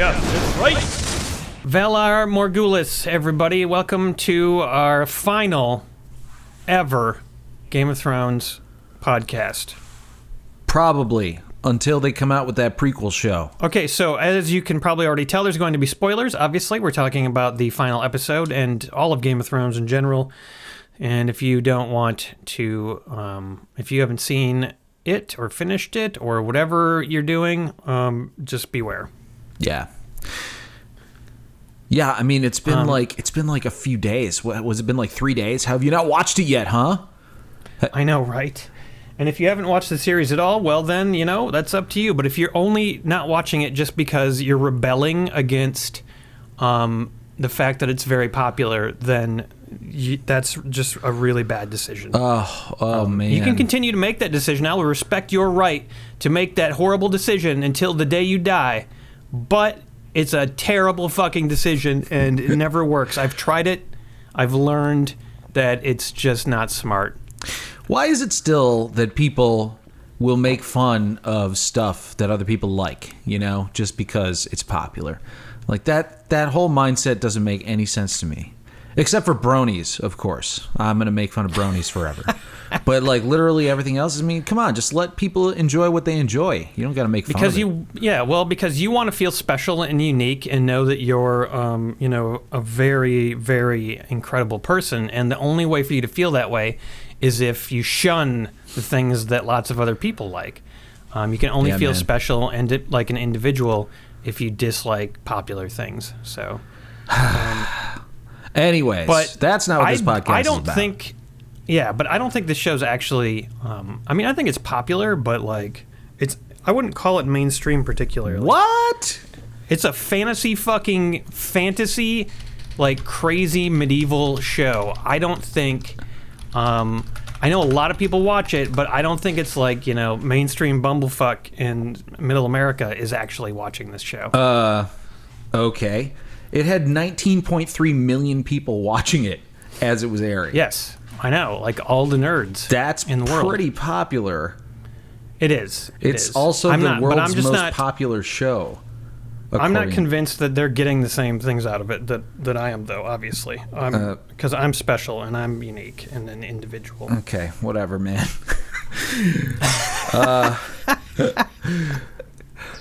Yeah, that's right. Valar Morghulis, everybody. Welcome to our final ever Game of Thrones podcast. Probably, until they come out with that prequel show. Okay, so as you can probably already tell, there's going to be spoilers. Obviously, we're talking about the final episode and all of Game of Thrones in general. And if you don't want to, if you haven't seen it or finished it or whatever you're doing, just beware. Yeah. Yeah, I mean, it's been like a few days. What was it been like 3 days? How have you not watched it yet, huh? I know, right? And if you haven't watched the series at all, well then, you know, that's up to you. But if you're only not watching it just because you're rebelling against the fact that it's very popular, then that's just a really bad decision. Oh man. You can continue to make that decision. I will respect your right to make that horrible decision until the day you die. But it's a terrible fucking decision, and it never works. I've tried it. I've learned that it's just not smart. Why is it still that people will make fun of stuff that other people like, you know, just because it's popular? Like that whole mindset doesn't make any sense to me. Except for bronies, of course. I'm going to make fun of bronies forever. But like literally everything else, I mean, come on, just let people enjoy what they enjoy. You don't got to make fun of it. Because you want to feel special and unique and know that you're, a very, very incredible person. And the only way for you to feel that way is if you shun the things that lots of other people like. You can only feel special and like an individual if you dislike popular things. So, anyways, but that's not what this podcast is about. But I don't think this show's actually. I think it's popular, but like I wouldn't call it mainstream particularly. What? It's a fantasy, like crazy medieval show. I don't think. I know a lot of people watch it, but I don't think it's like, you know, mainstream bumblefuck in middle America is actually watching this show. Okay. It had 19.3 million people watching it as it was airing. Yes, I know. Like all the nerds in the world. That's pretty popular. It is. It's also the world's most popular show. I'm not convinced that they're getting the same things out of it that I am, though, obviously. Because I'm special and I'm unique and an individual. Okay, whatever, man.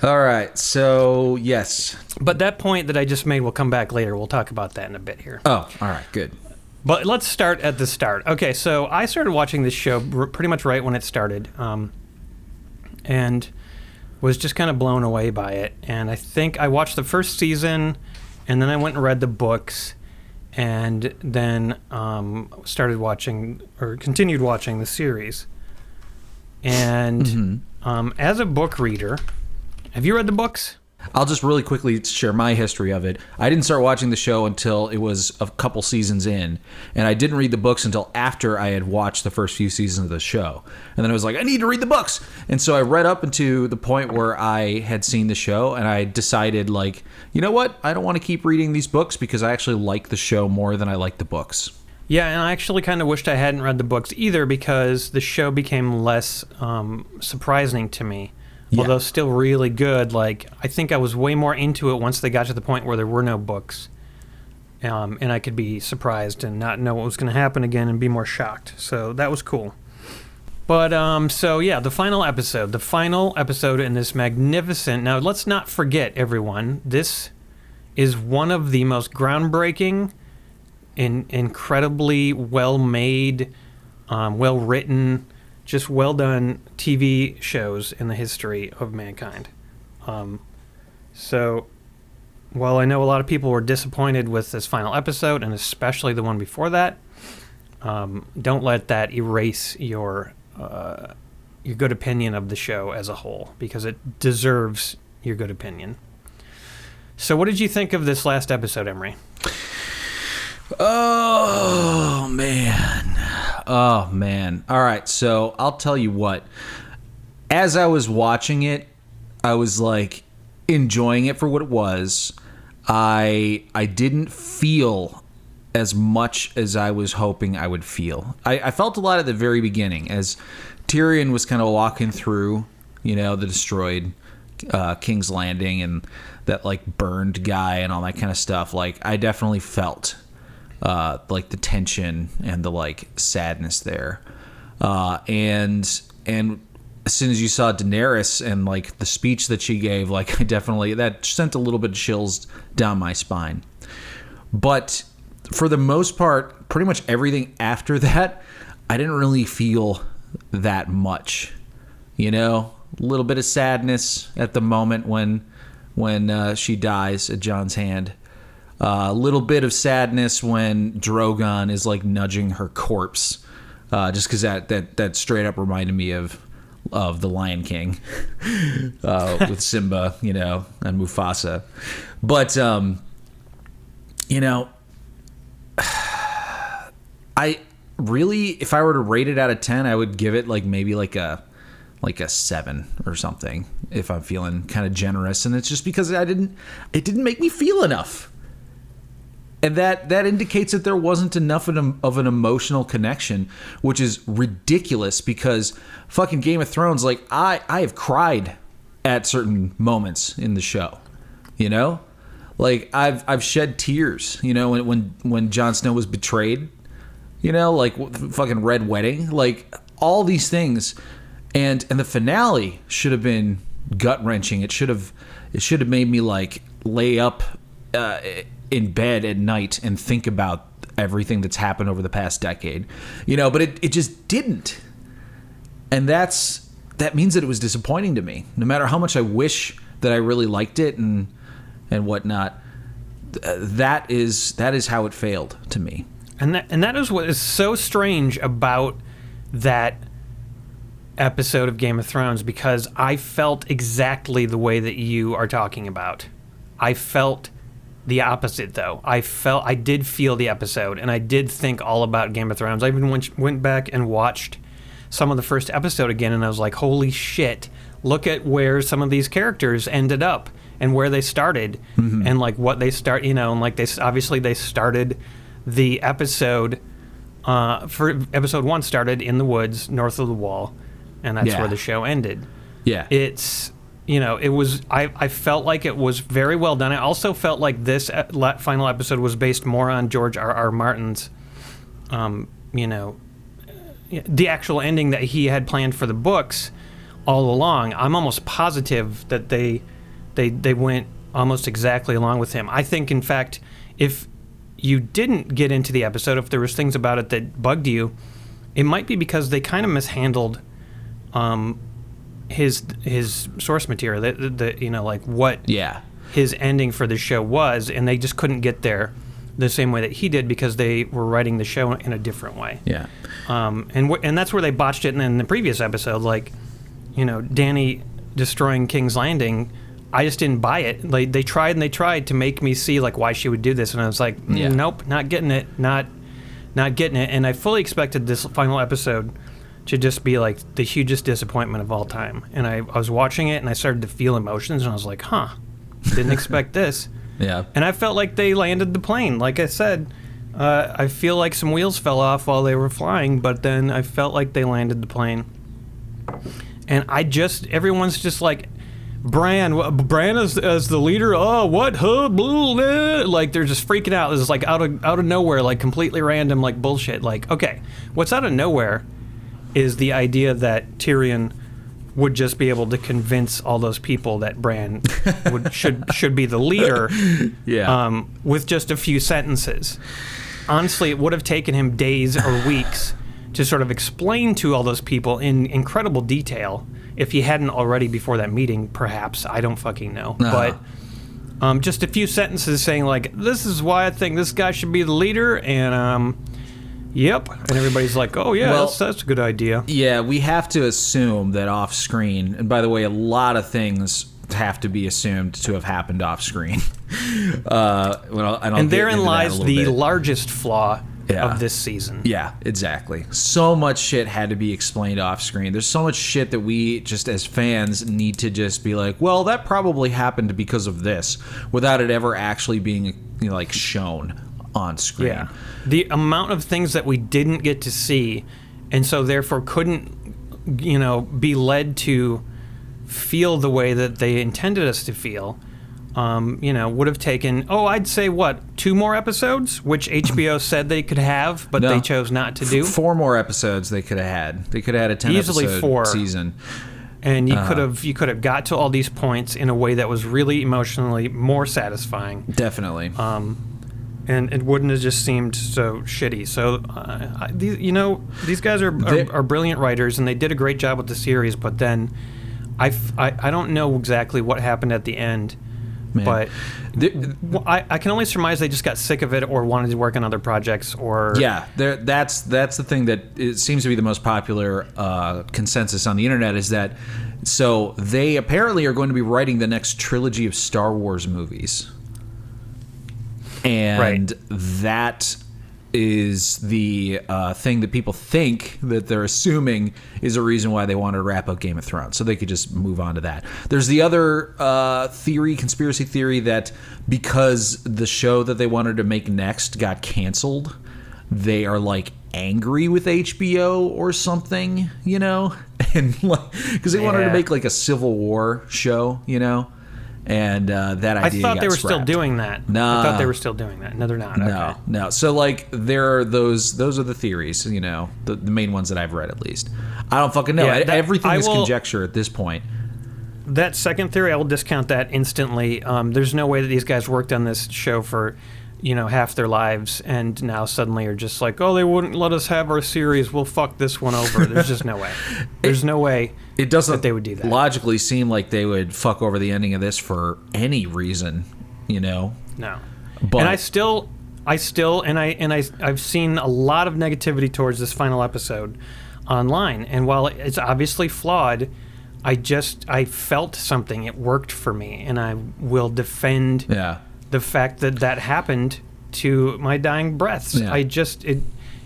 All right, so, yes. But that point that I just made will come back later. We'll talk about that in a bit here. Oh, all right, good. But let's start at the start. Okay, so I started watching this show pretty much right when it started. And was just kind of blown away by it. And I think I watched the first season, and then I went and read the books, and then started watching, or continued watching the series. And as a book reader, have you read the books? I'll just really quickly share my history of it. I didn't start watching the show until it was a couple seasons in, and I didn't read the books until after I had watched the first few seasons of the show. And then I was like, I need to read the books. And so I read up into the point where I had seen the show, and I decided, like, you know what? I don't want to keep reading these books because I actually like the show more than I like the books. Yeah, and I actually kind of wished I hadn't read the books either because the show became less surprising to me. Yeah. Although still really good. Like, I think I was way more into it once they got to the point where there were no books. And I could be surprised and not know what was going to happen again and be more shocked. So that was cool. But, the final episode. The final episode in this magnificent... Now, let's not forget, everyone, this is one of the most groundbreaking and incredibly well-made, well-written... just well done TV shows in the history of mankind. So while I know a lot of people were disappointed with this final episode, and especially the one before that, don't let that erase your good opinion of the show as a whole, because it deserves your good opinion. So what did you think of this last episode, Emery? Oh, man. All right, so I'll tell you what. As I was watching it, I was like enjoying it for what it was. I didn't feel as much as I was hoping I would feel. I felt a lot at the very beginning as Tyrion was kind of walking through, the destroyed King's Landing and that like burned guy and all that kind of stuff, like I definitely felt like the tension and the like sadness there, and as soon as you saw Daenerys and like the speech that she gave, like I definitely, that sent a little bit of chills down my spine. But for the most part, pretty much everything after that, I didn't really feel that much. You know, a little bit of sadness at the moment when she dies at Jon's hand. A little bit of sadness when Drogon is like nudging her corpse, just because that straight up reminded me of The Lion King with Simba, you know, and Mufasa. But you know, I really, if I were to rate it out of 10, I would give it like maybe like a 7 or something if I'm feeling kind of generous. And it's just because it didn't make me feel enough. And that indicates that there wasn't enough of an emotional connection, which is ridiculous because fucking Game of Thrones, like I have cried at certain moments in the show, you know, like I've shed tears, you know, when Jon Snow was betrayed, you know, like fucking Red Wedding, like all these things. And the finale should have been gut wrenching. It should have made me like lay up in bed at night and think about everything that's happened over the past decade, you know. But it just didn't, and that means that it was disappointing to me. No matter how much I wish that I really liked it and whatnot, that is how it failed to me. And that is what is so strange about that episode of Game of Thrones, because I felt exactly the way that you are talking about. I felt the opposite, though. I did feel the episode, and I did think all about Game of Thrones. I even went back and watched some of the first episode again, and I was like, holy shit, look at where some of these characters ended up and where they started, and like what they start, you know, and like they started the episode for episode 1 started in the woods north of the wall, and that's where the show ended. Yeah. It's, you know, it was, I felt like it was very well done. I also felt like this final episode was based more on George R.R. Martin's, you know, the actual ending that he had planned for the books all along. I'm almost positive that they went almost exactly along with him. I think, in fact, if you didn't get into the episode, if there was things about it that bugged you, it might be because they kind of mishandled his source material, the you know, like what his ending for the show was, and they just couldn't get there the same way that he did because they were writing the show in a different way. Yeah. And that's where they botched it in the previous episode, like, you know, Dany destroying King's Landing. I just didn't buy it. Like, they tried to make me see like why she would do this, and I was like, nope, not getting it, not getting it. And I fully expected this final episode to just be like the hugest disappointment of all time. And I was watching it, and I started to feel emotions, and I was like, didn't expect this. Yeah. And I felt like they landed the plane. Like I said, I feel like some wheels fell off while they were flying, but then I felt like they landed the plane. And everyone's just like, Bran as the leader. Oh, what? Huh? Blah, like they're just freaking out. This is like out of nowhere, like completely random, like bullshit. Like, okay, what's out of nowhere is the idea that Tyrion would just be able to convince all those people that Bran should be the leader, with just a few sentences. Honestly, it would have taken him days or weeks to sort of explain to all those people in incredible detail, if he hadn't already before that meeting, perhaps. I don't fucking know. But just a few sentences saying, like, this is why I think this guy should be the leader, and, yep. And everybody's like, oh, yeah, well, that's a good idea. Yeah, we have to assume that off-screen, and by the way, a lot of things have to be assumed to have happened off-screen. And therein lies the largest flaw of this season. Yeah, exactly. So much shit had to be explained off screen. There's so much shit that we just as fans need to just be like, well, that probably happened because of this, without it ever actually being, you know, like shown on screen. Yeah. The amount of things that we didn't get to see, and so therefore couldn't, you know, be led to feel the way that they intended us to feel, would have taken, I'd say, 2 more episodes, which HBO said they could have, but they chose not to do. 4 more episodes they could have had. They could have had a 10 easily episode 4 season. And you could have got to all these points in a way that was really emotionally more satisfying. Definitely. And it wouldn't have just seemed so shitty. So, these guys are brilliant writers, and they did a great job with the series. But then, I don't know exactly what happened at the end. Man. But I can only surmise they just got sick of it or wanted to work on other projects. Or that's the thing that it seems to be the most popular consensus on the internet is that. So they apparently are going to be writing the next trilogy of Star Wars movies, and that is the thing that people think that they're assuming is a reason why they wanted to wrap up Game of Thrones, so they could just move on to that. There's the other conspiracy theory, that because the show that they wanted to make next got canceled, they are like angry with HBO or something, and like because they wanted to make like a Civil War show, And that idea. I thought got they were scrapped. still doing that. Nah. I thought they were still doing that. No, they're not. No. So like, there are those are the theories. The main ones that I've read, at least. I don't fucking know. Yeah, everything is conjecture at this point. That second theory, I will discount that instantly. There's no way that these guys worked on this show for, half their lives, and now suddenly are just like, they wouldn't let us have our series. We'll fuck this one over. There's just no way. There's no way. It doesn't that they would do that. Logically seem like they would fuck over the ending of this for any reason, No. But and I've seen a lot of negativity towards this final episode online, and while it's obviously flawed, I felt something. It worked for me, and I will defend the fact that happened to my dying breaths. Yeah.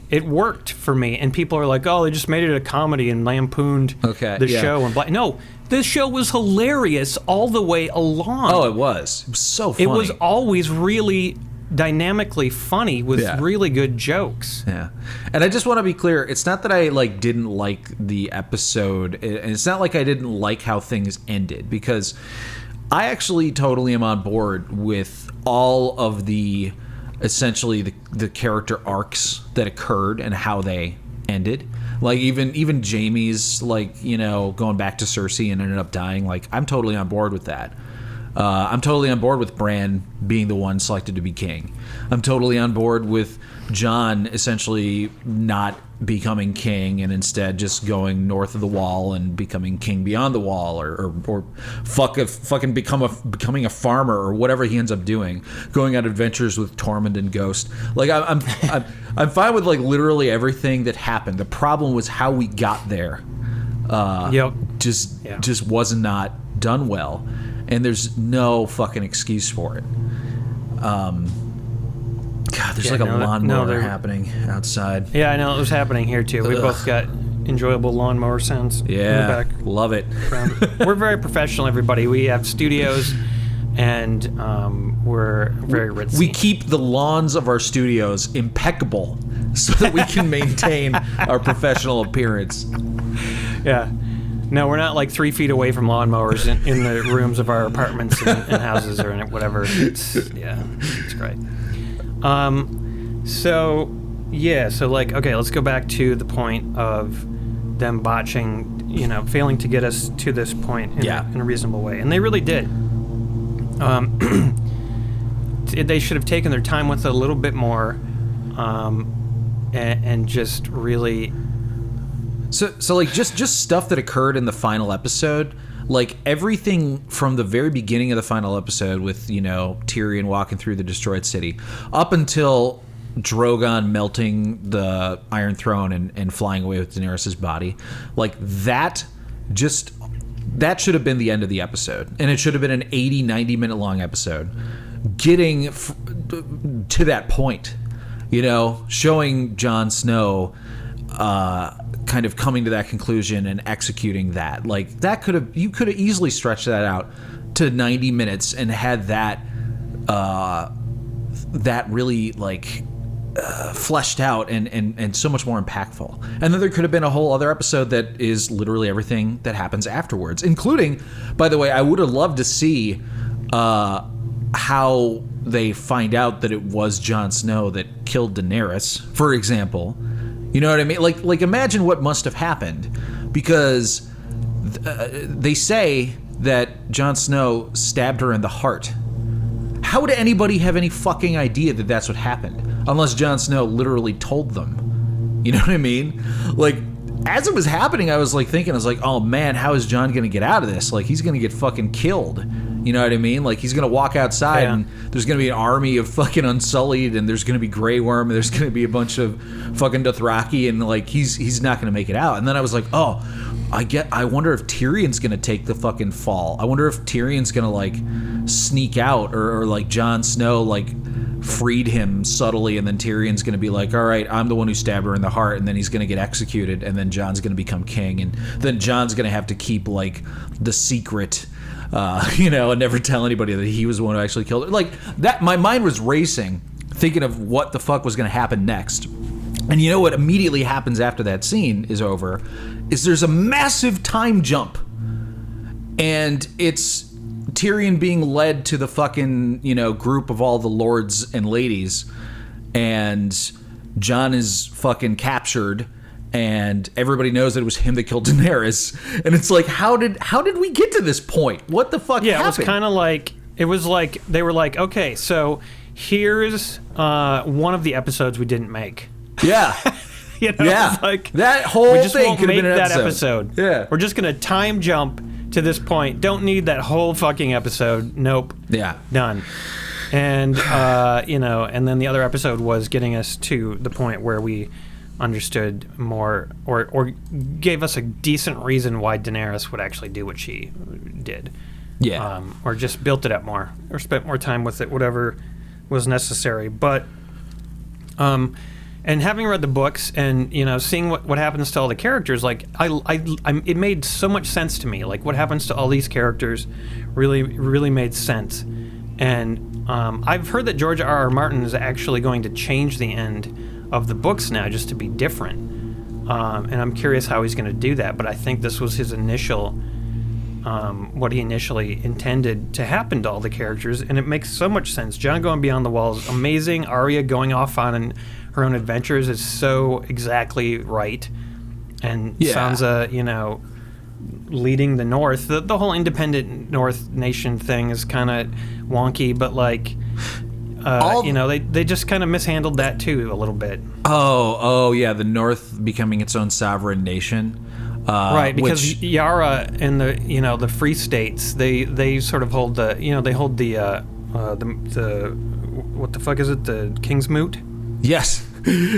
It worked for me, and people are like, they just made it a comedy and lampooned the show. And no, this show was hilarious all the way along. Oh, it was. It was so funny. It was always really dynamically funny with really good jokes. Yeah. And I just want to be clear, it's not that I didn't like the episode, and it's not like I didn't like how things ended, because I actually totally am on board with all of the essentially the character arcs that occurred and how they ended. Like even Jaime's going back to Cersei and ended up dying. Like, I'm totally on board with that. I'm totally on board with Bran being the one selected to be king. I'm totally on board with Jon essentially not becoming king and instead just going north of the wall and becoming king beyond the wall, or fucking becoming a farmer, or whatever he ends up doing, going on adventures with Tormund and Ghost. Like, I'm fine with literally everything that happened. The problem was how we got there. Just was not done well. And there's no fucking excuse for it. God, there's a lawnmower happening outside. Yeah, I know. It was happening here, too. We both got enjoyable lawnmower sounds in the back. Love it. We're very professional, everybody. We have studios, and we're very ritzy. We keep the lawns of our studios impeccable so that we can maintain our professional appearance. Yeah. No, we're not 3 feet away from lawnmowers in the rooms of our apartments and houses or whatever. It's great. Okay, let's go back to the point of them botching, failing to get us to this point in a reasonable way. And they really did. They should have taken their time with it a little bit more, and just really... So just stuff that occurred in the final episode, everything from the very beginning of the final episode with, Tyrion walking through the destroyed city, up until Drogon melting the Iron Throne and flying away with Daenerys' body, that should have been the end of the episode. And it should have been an 80, 90-minute long episode. Getting to that point, showing Jon Snow... kind of coming to that conclusion and executing that. You could have easily stretched that out to 90 minutes and had that really fleshed out and so much more impactful. And then there could have been a whole other episode that is literally everything that happens afterwards, including, by the way, I would have loved to see how they find out that it was Jon Snow that killed Daenerys, for example. You know what I mean? Like imagine what must have happened, because they say that Jon Snow stabbed her in the heart. How would anybody have any fucking idea that that's what happened? Unless Jon Snow literally told them. You know what I mean? Like, as it was happening, I was like thinking, I was like, oh man, how is Jon gonna get out of this? Like, he's gonna get fucking killed. You know what I mean? Like, he's gonna walk outside and there's gonna be an army of fucking Unsullied, and there's gonna be Grey Worm, and there's gonna be a bunch of fucking Dothraki, and like he's not gonna make it out. And then I was like, oh, I wonder if Tyrion's gonna take the fucking fall. I wonder if Tyrion's gonna like sneak out, or like Jon Snow like freed him subtly, and then Tyrion's gonna be like, all right, I'm the one who stabbed her in the heart, and then he's gonna get executed, and then Jon's gonna become king, and then Jon's gonna have to keep like the secret, and never tell anybody that he was the one who actually killed her. Like that, my mind was racing, thinking of what the fuck was gonna happen next. And you know what immediately happens after that scene is over is there's a massive time jump, and it's Tyrion being led to the fucking, group of all the lords and ladies, and Jon is fucking captured, and everybody knows that it was him that killed Daenerys. And it's like, how did we get to this point? What the fuck happened? Yeah, it was like they were like, okay, so here's one of the episodes we didn't make. Yeah. Yeah. Like, that whole we just thing won't could have make been an that episode. Yeah. We're just gonna time jump to this point. Don't need that whole fucking episode. Nope. Yeah. Done. And and then the other episode was getting us to the point where we understood more, or gave us a decent reason why Daenerys would actually do what she did. Yeah. Or just built it up more, or spent more time with it, whatever was necessary. But and having read the books and seeing what happens to all the characters, like it made so much sense to me. Like, what happens to all these characters really made sense. And I've heard that George R.R. Martin is actually going to change the end of the books now, just to be different. And I'm curious how he's going to do that. But I think this was his initial, what he initially intended to happen to all the characters, and it makes so much sense. Jon going beyond the wall is amazing. Arya going off on her own adventures is so exactly right. And Sansa, leading the North. The whole independent North nation thing is kind of wonky, but like, they just kind of mishandled that too a little bit. Oh yeah, the North becoming its own sovereign nation. Right, because Yara and the free states, they sort of hold the what the fuck is it, the King's Moot? Yes.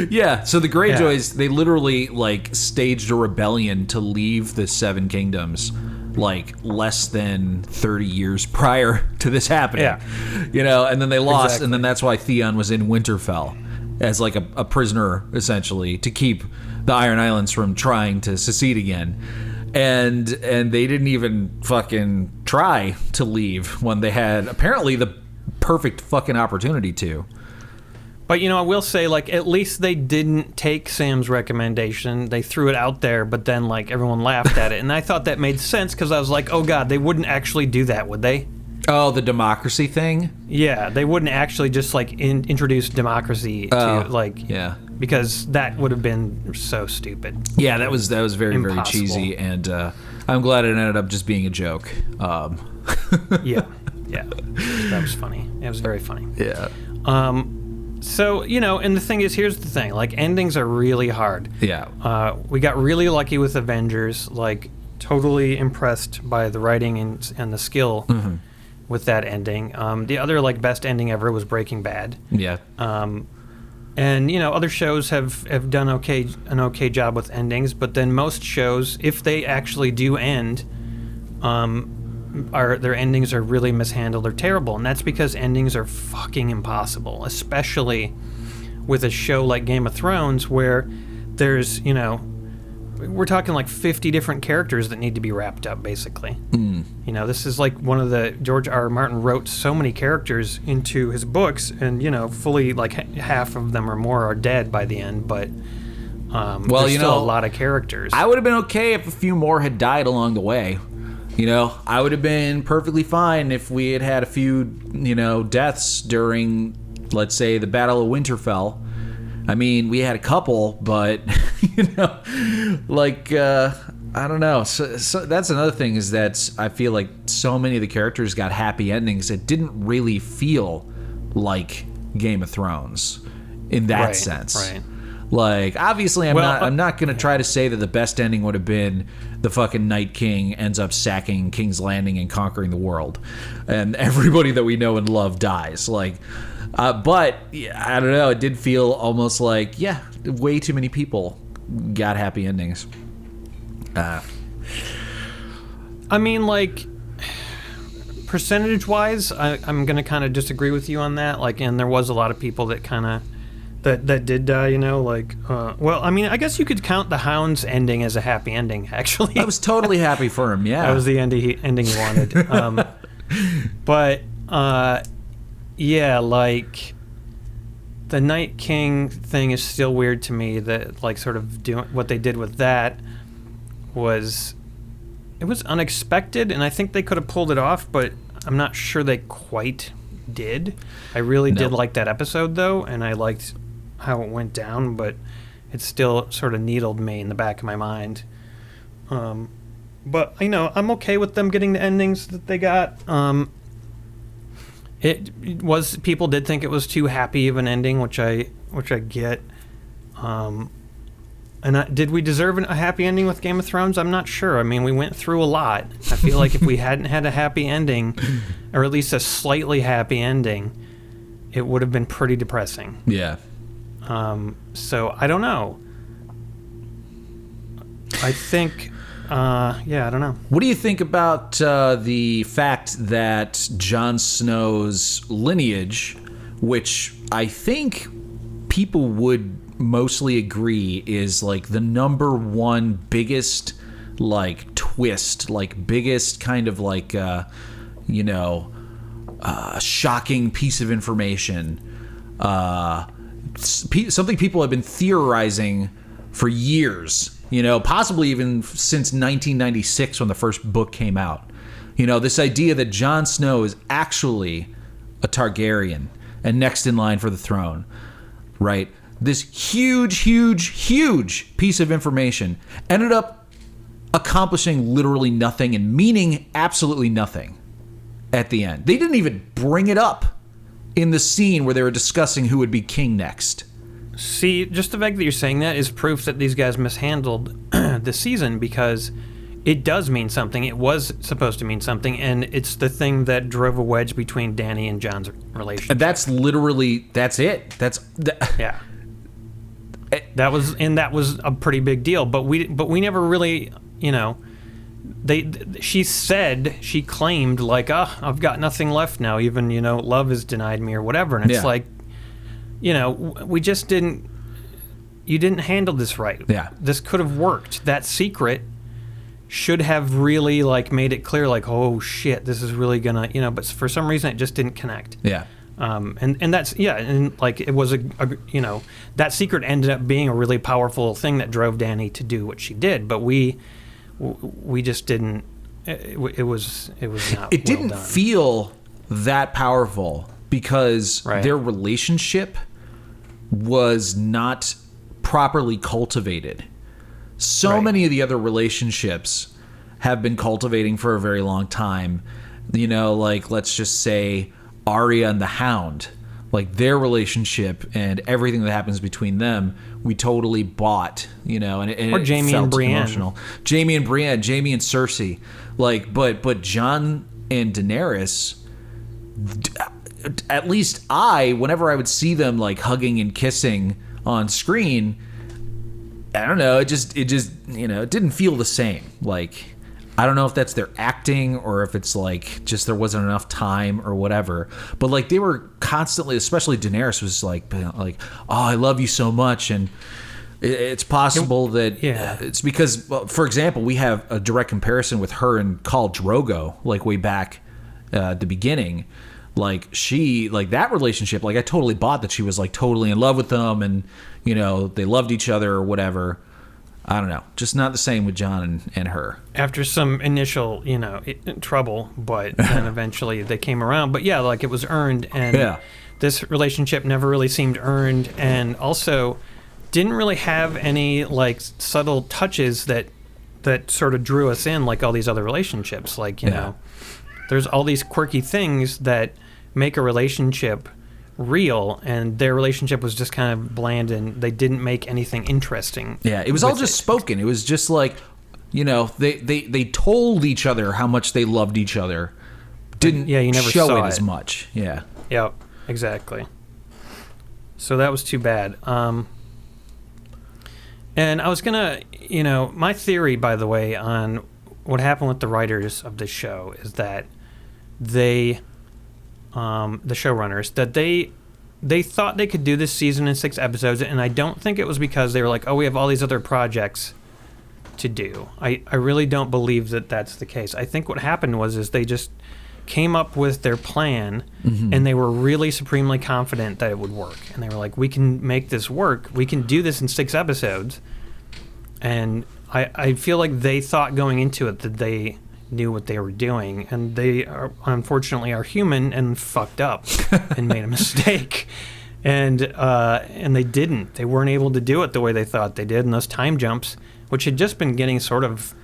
Yeah. So the Greyjoys, they literally like staged a rebellion to leave the Seven Kingdoms like less than 30 years prior to this happening. Yeah. And then they lost, exactly. and then that's why Theon was in Winterfell as like a prisoner, essentially, to keep the Iron Islands from trying to secede again. And they didn't even fucking try to leave when they had apparently the perfect fucking opportunity to. But, I will say, like, at least they didn't take Sam's recommendation. They threw it out there, but then, like, everyone laughed at it. And I thought that made sense, because I was like, oh, God, they wouldn't actually do that, would they? Oh, the democracy thing? Yeah, they wouldn't actually just, like, introduce democracy to, like... Yeah. Because that would have been so stupid. Yeah, that was very, Impossible. very cheesy, and I'm glad it ended up just being a joke. Yeah. That was funny. It was very funny. Yeah. So, and the thing is, here's the thing. Like, endings are really hard. Yeah. We got really lucky with Avengers. Like, totally impressed by the writing and the skill with that ending. The other, like, best ending ever was Breaking Bad. Yeah. And, other shows have done an okay job with endings. But then most shows, if they actually do end, their endings are really mishandled or terrible, and that's because endings are fucking impossible, especially with a show like Game of Thrones, where there's we're talking like 50 different characters that need to be wrapped up, basically. You know, this is like one of the George R. R. Martin wrote so many characters into his books, and you know, fully like half of them or more are dead by the end. But there's still a lot of characters. I would have been okay if a few more had died along the way. You know, I would have been perfectly fine if we had had a few, you know, deaths during, let's say, the Battle of Winterfell. I mean, we had a couple, but, you know, like, I don't know. So that's another thing, is that I feel like so many of the characters got happy endings. It didn't really feel like Game of Thrones in that sense. Right. Like, obviously, I'm not going to try to say that the best ending would have been the fucking Night King ends up sacking King's Landing and conquering the world, and everybody that we know and love dies. Like, but I don't know. It did feel almost like, way too many people got happy endings. I mean, like, percentage-wise, I'm going to kind of disagree with you on that. Like, and there was a lot of people that kind of that did die, you know, like, well, I mean, I guess you could count the Hound's ending as a happy ending, actually. I was totally happy for him, yeah. That was the ending he wanted. But, yeah, like, the Night King thing is still weird to me, that, like, sort of doing what they did with that was unexpected, and I think they could have pulled it off, but I'm not sure they quite did. I really did like that episode, though, and I liked how it went down, but it still sort of needled me in the back of my mind. But, you know, I'm okay with them getting the endings that they got. It was, people did think it was too happy of an ending, which I get. Did we deserve a happy ending with Game of Thrones? I'm not sure. I mean, we went through a lot. I feel like if we hadn't had a happy ending, or at least a slightly happy ending, it would have been pretty depressing. Yeah. So I don't know. I think, I don't know. What do you think about the fact that Jon Snow's lineage, which I think people would mostly agree is like the number one biggest like twist, like biggest kind of like shocking piece of information, something people have been theorizing for years, you know, possibly even since 1996 when the first book came out. You know, this idea that Jon Snow is actually a Targaryen and next in line for the throne, right? This huge piece of information ended up accomplishing literally nothing and meaning absolutely nothing at the end. They didn't even bring it up in the scene where they were discussing who would be king next. See, just the fact that you're saying that is proof that these guys mishandled this season, because it does mean something. It was supposed to mean something, and it's the thing that drove a wedge between Dany and Jon's relationship. And that's it. Yeah. That was a pretty big deal, but we never really, you know, she claimed like, I've got nothing left now, even, you know, love has denied me or whatever, and it's like, you know, we just didn't handle this right. Yeah. This could have worked. That secret should have really like made it clear, like, oh shit, this is really gonna, you know, but for some reason it just didn't connect. Yeah. And that's, and like it was a you know, that secret ended up being a really powerful thing that drove Dany to do what she did, but we just didn't. It was not. It didn't feel that powerful because their relationship was not properly cultivated. So many of the other relationships have been cultivating for a very long time. You know, like let's just say Arya and the Hound, like their relationship and everything that happens between them, we totally bought, you know, and or Jaime and Brienne. Emotional. Jaime and Brienne, Jaime and Cersei, like, but Jon and Daenerys, at least whenever I would see them like hugging and kissing on screen, I don't know, it just you know, it didn't feel the same. Like, I don't know if that's their acting or if it's like just there wasn't enough time or whatever. But like they were constantly, especially Daenerys was like, oh, I love you so much, and It's possible that yeah. it's because, well, for example, we have a direct comparison with her and Khal Drogo, like way back at the beginning. Like that relationship, like I totally bought that she was like totally in love with them and, they loved each other or whatever. I don't know. Just not the same with John and her. After some initial, trouble, but then eventually they came around. But yeah, like it was earned, and this relationship never really seemed earned, and also didn't really have any like subtle touches that sort of drew us in like all these other relationships. Like, there's all these quirky things that make a relationship real, and their relationship was just kind of bland, and they didn't make anything interesting. Yeah, it was all just spoken. It was just like, they told each other how much they loved each other. Didn't you never show saw it as much. Yeah. Yep, exactly. So that was too bad. And I was gonna, my theory, by the way, on what happened with the writers of this show is that they, the showrunners, that they thought they could do this season in 6 episodes, and I don't think it was because they were like, oh, we have all these other projects to do. I really don't believe that that's the case. I think what happened is they just came up with their plan, and they were really supremely confident that it would work. And they were like, we can make this work. We can do this in 6 episodes. And I feel like they thought going into it that they knew what they were doing, and they unfortunately are human and fucked up and made a mistake, and they didn't. They weren't able to do it the way they thought they did, and those time jumps, which had just been getting sort of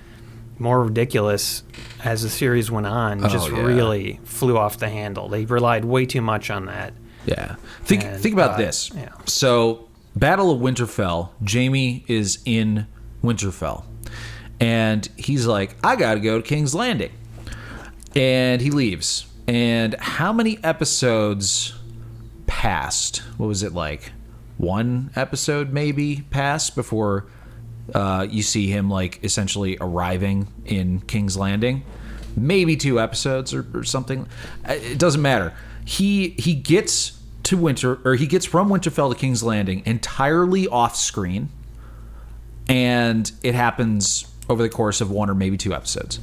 more ridiculous as the series went on, really flew off the handle. They relied way too much on that. Yeah. Think about this. Yeah. So, Battle of Winterfell, Jaime is in Winterfell. And he's like, I gotta go to King's Landing. And he leaves. And how many episodes passed? What was it, like 1 episode maybe passed before you see him like essentially arriving in King's Landing? Maybe 2 episodes or something. It doesn't matter. He gets from Winterfell to King's Landing entirely off screen. And it happens over the course of 1 or maybe 2 episodes.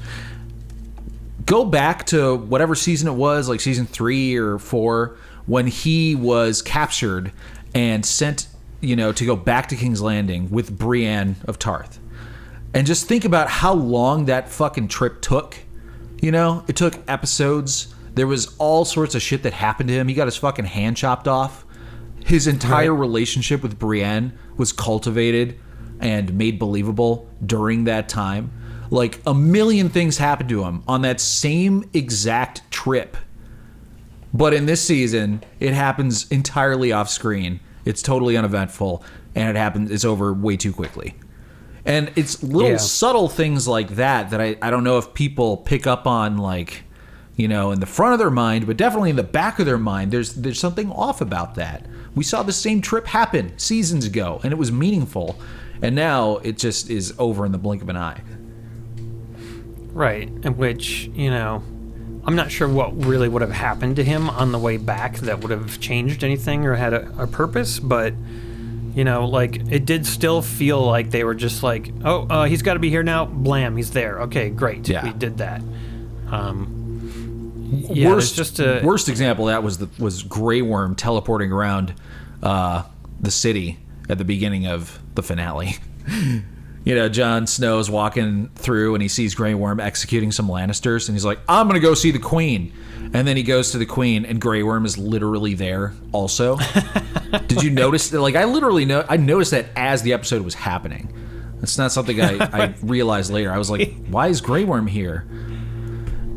Go back to whatever season it was, like season 3 or 4, when he was captured and sent, to go back to King's Landing with Brienne of Tarth. And just think about how long that fucking trip took. It took episodes. There was all sorts of shit that happened to him. He got his fucking hand chopped off. His entire relationship with Brienne was cultivated and made believable during that time. Like, a million things happened to him on that same exact trip. But in this season, it happens entirely off screen. It's totally uneventful, and it's over way too quickly. And it's little subtle things like that I don't know if people pick up on, like, in the front of their mind, but definitely in the back of their mind, there's something off about that. We saw the same trip happen seasons ago, and it was meaningful. And now it just is over in the blink of an eye. Right. In which, I'm not sure what really would have happened to him on the way back that would have changed anything or had a purpose. But, like, it did still feel like they were just like, oh, he's got to be here now. Blam, he's there. Okay, great. Yeah. We did that. Worst example of that was Grey Worm teleporting around the city at the beginning of the finale. Jon Snow's walking through and he sees Grey Worm executing some Lannisters, and he's like, I'm gonna go see the Queen. And then he goes to the Queen, and Grey Worm is literally there also. Did you notice that? Like, I noticed that as the episode was happening. It's not something I realized later. I was like, why is Grey Worm here?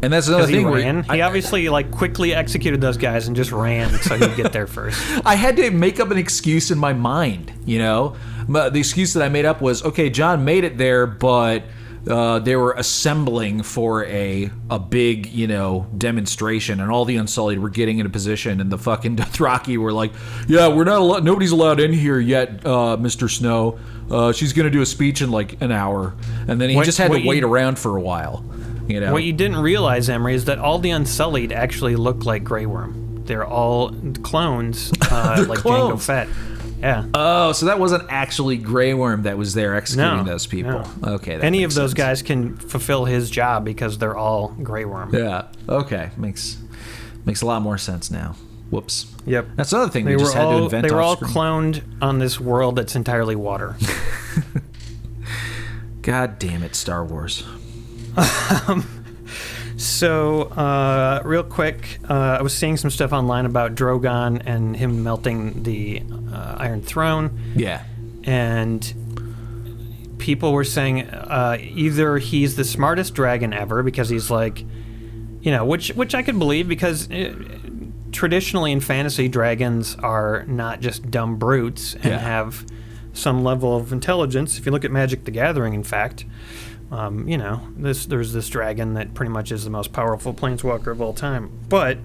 And that's another thing. He obviously quickly executed those guys and just ran so he'd get there first. I had to make up an excuse in my mind, The excuse that I made up was, okay, John made it there, but they were assembling for a big, demonstration, and all the Unsullied were getting into position, and the fucking Dothraki were like, yeah, we're not nobody's allowed in here yet, Mr. Snow. She's going to do a speech in like an hour. And then he just had to wait around for a while. What you didn't realize, Emery, is that all the Unsullied actually look like Grey Worm. They're all clones, like clones. Jango Fett. Yeah. Oh, so that wasn't actually Grey Worm that was there executing No, those people. no. Okay. That Any of makes those sense. guys can fulfill his job because they're all Grey Worm. Yeah. Okay. Makes a lot more sense now. Whoops. Yep. That's another thing they just had to invent. They were all off-screen. cloned on this world that's entirely water. God damn it, Star Wars. So, real quick, I was seeing some stuff online about Drogon and him melting the Iron Throne. Yeah. And people were saying either he's the smartest dragon ever because he's like, which I could believe because traditionally in fantasy, dragons are not just dumb brutes and have some level of intelligence. If you look at Magic the Gathering, in fact, there's this dragon that pretty much is the most powerful planeswalker of all time. But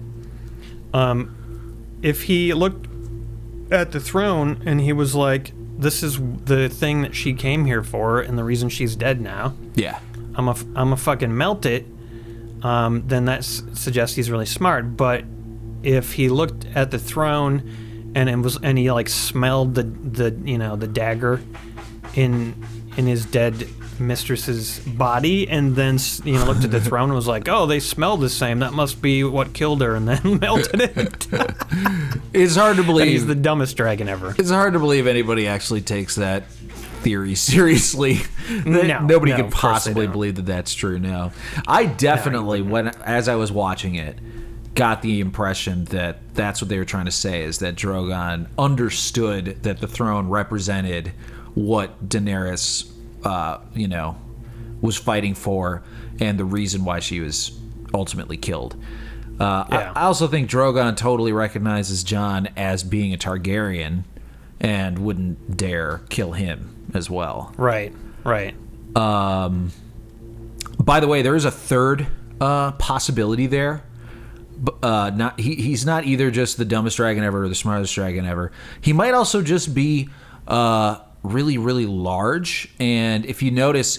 if he looked at the throne and he was like, this is the thing that she came here for and the reason she's dead now. Yeah. I'm a fucking melt it. Then that suggests he's really smart. But if he looked at the throne and he like smelled the dagger in his dead mistress's body and then looked at the throne and was like, oh, they smell the same, that must be what killed her, and then melted it. It's hard to believe he's the dumbest dragon ever. It's hard to believe anybody actually takes that theory seriously. Nobody could possibly believe that that's true. No, I definitely, as I was watching it, got the impression that that's what they were trying to say, is that Drogon understood that the throne represented what Daenerys was fighting for and the reason why she was ultimately killed. I also think Drogon totally recognizes Jon as being a Targaryen and wouldn't dare kill him as well. Right. By the way, there is a third possibility there. He's not either just the dumbest dragon ever or the smartest dragon ever. He might also just be really, really large. And if you notice,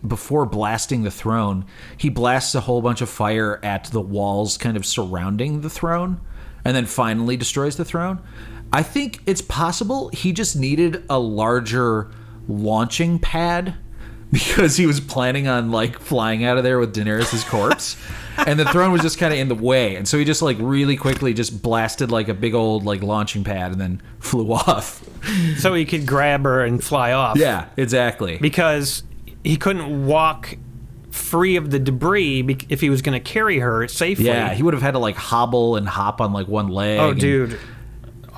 before blasting the throne, he blasts a whole bunch of fire at the walls kind of surrounding the throne and then finally destroys the throne. I think it's possible he just needed a larger launching pad because he was planning on like flying out of there with Daenerys' corpse. And the throne was just kind of in the way. And so he just like really quickly just blasted like a big old like launching pad and then flew off. So he could grab her and fly off. Yeah, exactly. Because he couldn't walk free of the debris if he was going to carry her safely. Yeah, he would have had to like hobble and hop on like one leg. Oh, dude.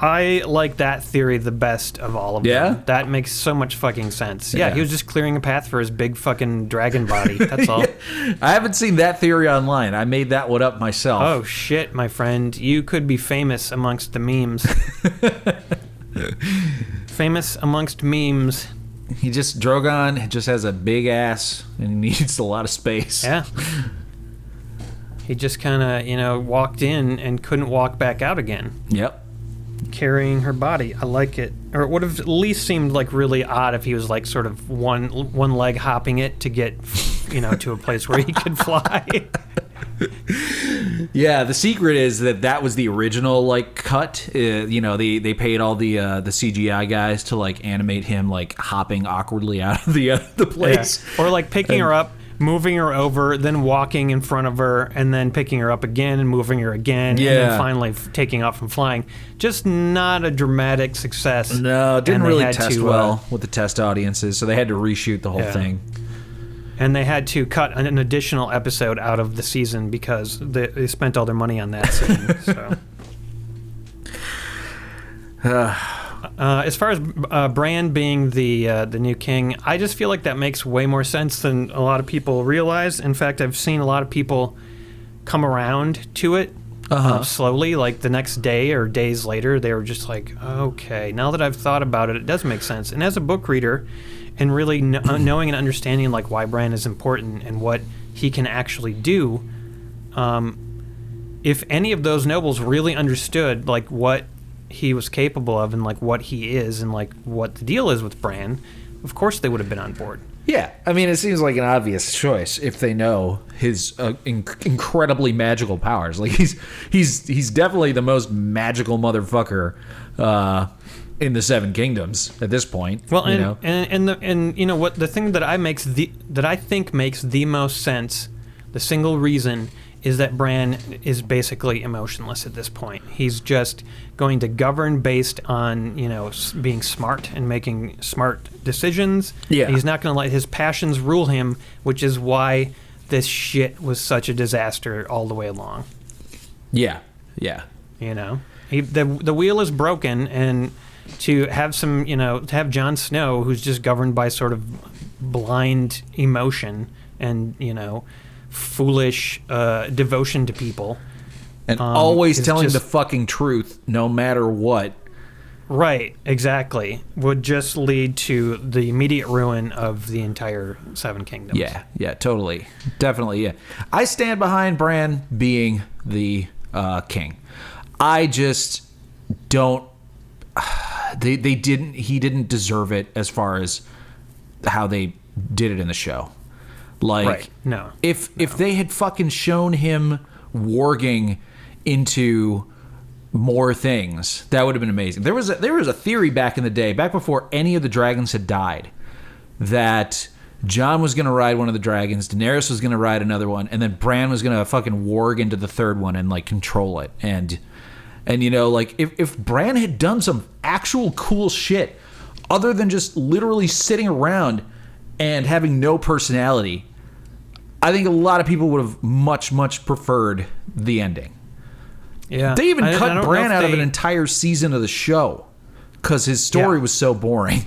I like that theory the best of all of them. Yeah? That makes so much fucking sense. Yeah, he was just clearing a path for his big fucking dragon body. That's all. I haven't seen that theory online. I made that one up myself. Oh, shit, my friend. You could be famous amongst the memes. Famous amongst memes. Drogon just has a big ass and he needs a lot of space. Yeah. He just kind of, walked in and couldn't walk back out again. Yep. Carrying her body. I like it. Or it would have at least seemed like really odd if he was like sort of one leg hopping it to get, to a place where he could fly. Yeah, the secret is that was the original like cut. They paid all the CGI guys to like animate him like hopping awkwardly out of the place, or like picking her up, moving her over, then walking in front of her, and then picking her up again and moving her again, and then finally taking off and flying. Just not a dramatic success. No, it didn't really test well with the test audiences, so they had to reshoot the whole thing. And they had to cut an additional episode out of the season because they spent all their money on that scene. So. As far as Bran being the new king, I just feel like that makes way more sense than a lot of people realize. In fact, I've seen a lot of people come around to it slowly, like the next day or days later. They were just like, okay, now that I've thought about it, it does make sense. And as a book reader, and really knowing and understanding like why Bran is important and what he can actually do, if any of those nobles really understood like what he was capable of and like what he is and like what the deal is with Bran, of course they would have been on board. Yeah, I mean, it seems like an obvious choice if they know his incredibly magical powers. Like he's definitely the most magical motherfucker in the Seven Kingdoms at this point. Well, you know? and you know what, the thing that I think makes the most sense, the single reason, is that Bran is basically emotionless at this point. He's just going to govern based on, being smart and making smart decisions. Yeah. He's not going to let his passions rule him, which is why this shit was such a disaster all the way along. Yeah. The wheel is broken, and to have to have Jon Snow, who's just governed by sort of blind emotion and, foolish devotion to people. And always telling the fucking truth, no matter what. Right, exactly. Would just lead to the immediate ruin of the entire Seven Kingdoms. Yeah, totally. Definitely, yeah. I stand behind Bran being the king. I just don't... He didn't deserve it as far as how they did it in the show. Like, right. No. If they had fucking shown him warging into more things, that would have been amazing. There was a theory back in the day, back before any of the dragons had died, that Jon was going to ride one of the dragons, Daenerys was going to ride another one, and then Bran was going to fucking warg into the third one and like control it. And like if Bran had done some actual cool shit other than just literally sitting around and having no personality, I think a lot of people would have much, much preferred the ending. Yeah. They even cut Bran out of an entire season of the show because his story was so boring.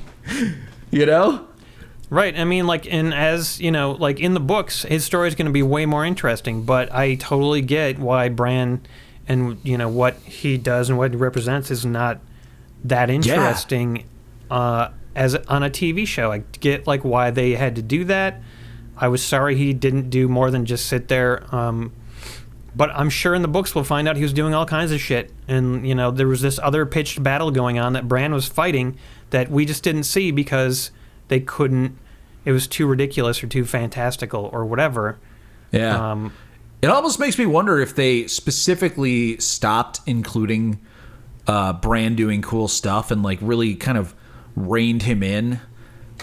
Right. I mean, like, as in the books, his story is going to be way more interesting, but I totally get why Bran and, what he does and what he represents is not that interesting as on a TV show. I get, like, why they had to do that. I was sorry he didn't do more than just sit there. But I'm sure in the books we'll find out he was doing all kinds of shit. And, there was this other pitched battle going on that Bran was fighting that we just didn't see because they couldn't. It was too ridiculous or too fantastical or whatever. Yeah. It almost makes me wonder if they specifically stopped including Bran doing cool stuff and, like, really kind of reined him in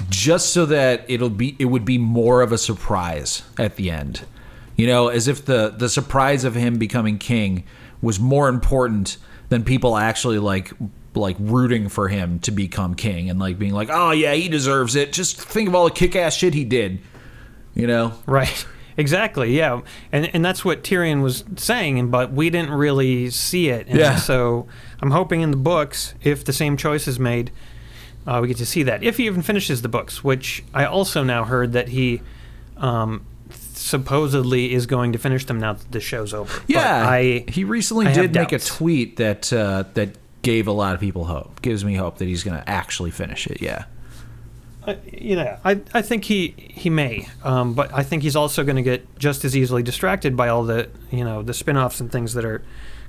just so that it would be more of a surprise at the end. As if the surprise of him becoming king was more important than people actually like rooting for him to become king and like being like, oh yeah, he deserves it. Just think of all the kick-ass shit he did. Right. Exactly. Yeah. And that's what Tyrion was saying, but we didn't really see it. And so I'm hoping in the books, if the same choice is made, we get to see that. If he even finishes the books, which I also now heard that he supposedly is going to finish them now that the show's over. Yeah, he recently did make a doubts. tweet that gave a lot of people hope. Gives me hope that he's going to actually finish it. Yeah. I think he may, but I think he's also going to get just as easily distracted by all the the spin-offs and things that are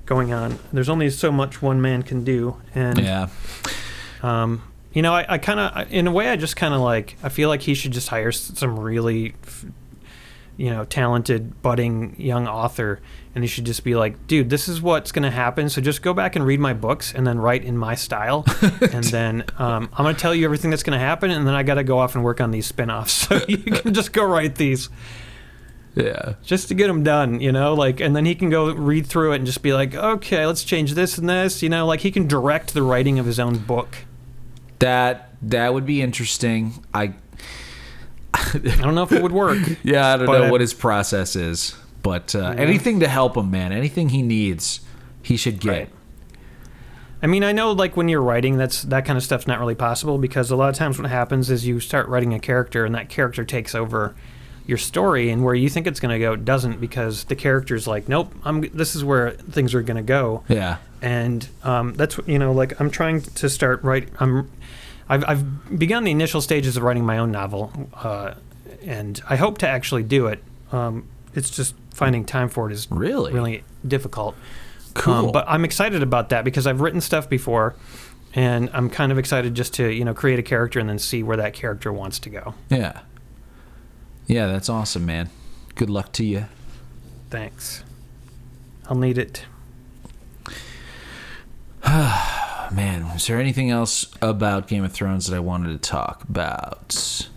going on. There's only so much one man can do, and I kind of, in a way, I just kind of like, I feel like he should just hire some really talented budding young author, and he should just be like, dude, this is what's going to happen, so just go back and read my books and then write in my style, and then I'm going to tell you everything that's going to happen, and then I got to go off and work on these spin-offs, so you can just go write these. Yeah. Just to get them done, and then he can go read through it and just be like, okay, let's change this and this, he can direct the writing of his own book. That would be interesting. I don't know if it would work. Yeah, I don't know what his process is. But anything to help him, man. Anything he needs, he should get. Right. I mean, I know, like, when you're writing, that kind of stuff's not really possible, because a lot of times what happens is you start writing a character, and that character takes over your story, and where you think it's going to go, it doesn't, because the character's like, nope, this is where things are going to go. Yeah. And that's, I'm trying to start I've begun the initial stages of writing my own novel, and I hope to actually do it. It's just finding time for it is really difficult. Cool. But I'm excited about that because I've written stuff before, and I'm kind of excited just to create a character and then see where that character wants to go. Yeah. Yeah, that's awesome, man. Good luck to you. Thanks. I'll need it. Man, Is there anything else about Game of Thrones that I wanted to talk about?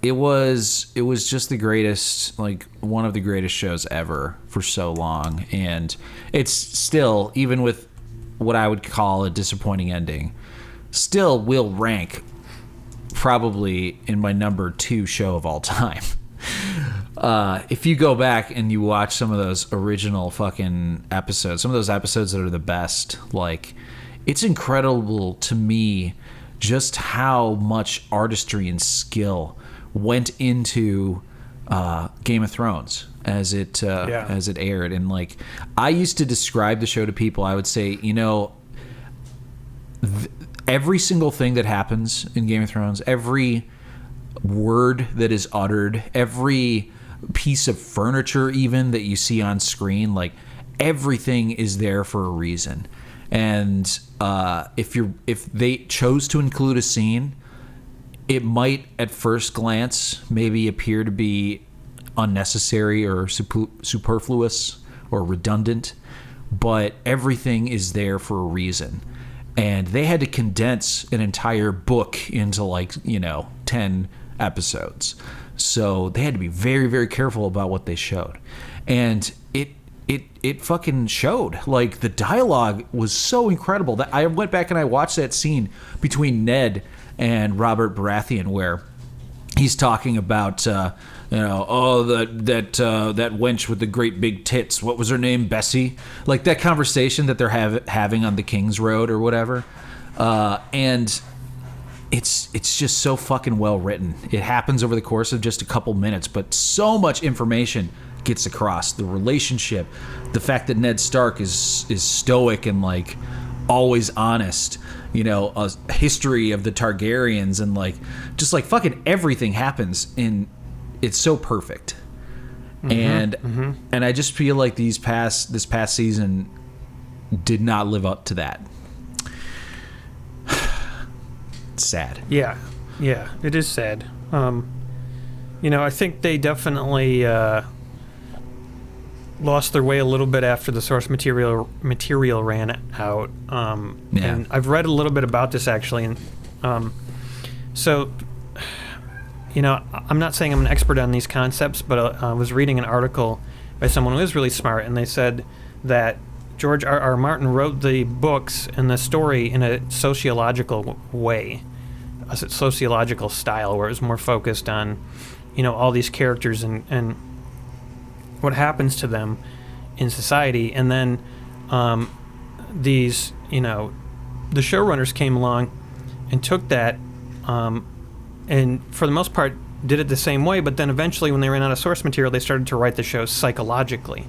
It was just the greatest, like one of the greatest shows ever for so long, and it's still, even with what I would call a disappointing ending, still will rank probably in my number 2 show of all time. If you go back and you watch some of those original fucking episodes, some of those episodes that are the best, like, it's incredible to me just how much artistry and skill went into Game of Thrones as it aired. And like, I used to describe the show to people, I would say, every single thing that happens in Game of Thrones, every word that is uttered, every piece of furniture even that you see on screen, like, everything is there for a reason. And if they chose to include a scene, it might at first glance maybe appear to be unnecessary or superfluous or redundant, but everything is there for a reason. And they had to condense an entire book into 10 episodes. So they had to be very, very careful about what they showed. And it fucking showed. Like, the dialogue was so incredible that I went back and I watched that scene between Ned and Robert Baratheon where he's talking about that wench with the great big tits, what was her name, Bessie, like that conversation that they're having on the King's Road or whatever, and it's just so fucking well written. It happens over the course of just a couple minutes, but so much information gets across. The relationship, the fact that Ned Stark is stoic and like always honest, a history of the Targaryens, and like just like fucking everything happens in, it's so perfect. And I just feel like this past season did not live up to that. It's sad. Yeah, it is sad. I think they definitely lost their way a little bit after the source material ran out. And I've read a little bit about this actually, and so I'm not saying I'm an expert on these concepts, but I was reading an article by someone who is really smart, and they said that George R.R. Martin wrote the books and the story in a sociological way, a sociological style, where it was more focused on, all these characters and what happens to them in society. And then these, the showrunners came along and took that and for the most part did it the same way, but then eventually when they ran out of source material, they started to write the shows psychologically,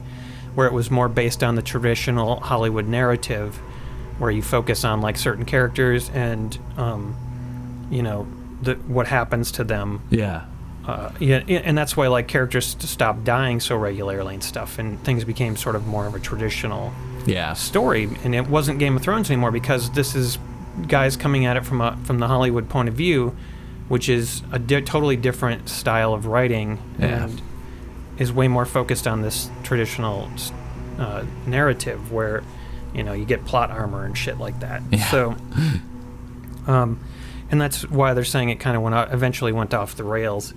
where it was more based on the traditional Hollywood narrative, where you focus on like certain characters and what happens to them. And that's why like characters stopped dying so regularly and stuff, and things became sort of more of a traditional story, and it wasn't Game of Thrones anymore, because this is guys coming at it from the Hollywood point of view, which is a totally different style of writing and is way more focused on this traditional narrative where you get plot armor and shit like that. So and that's why they're saying it kind of eventually went off the rails.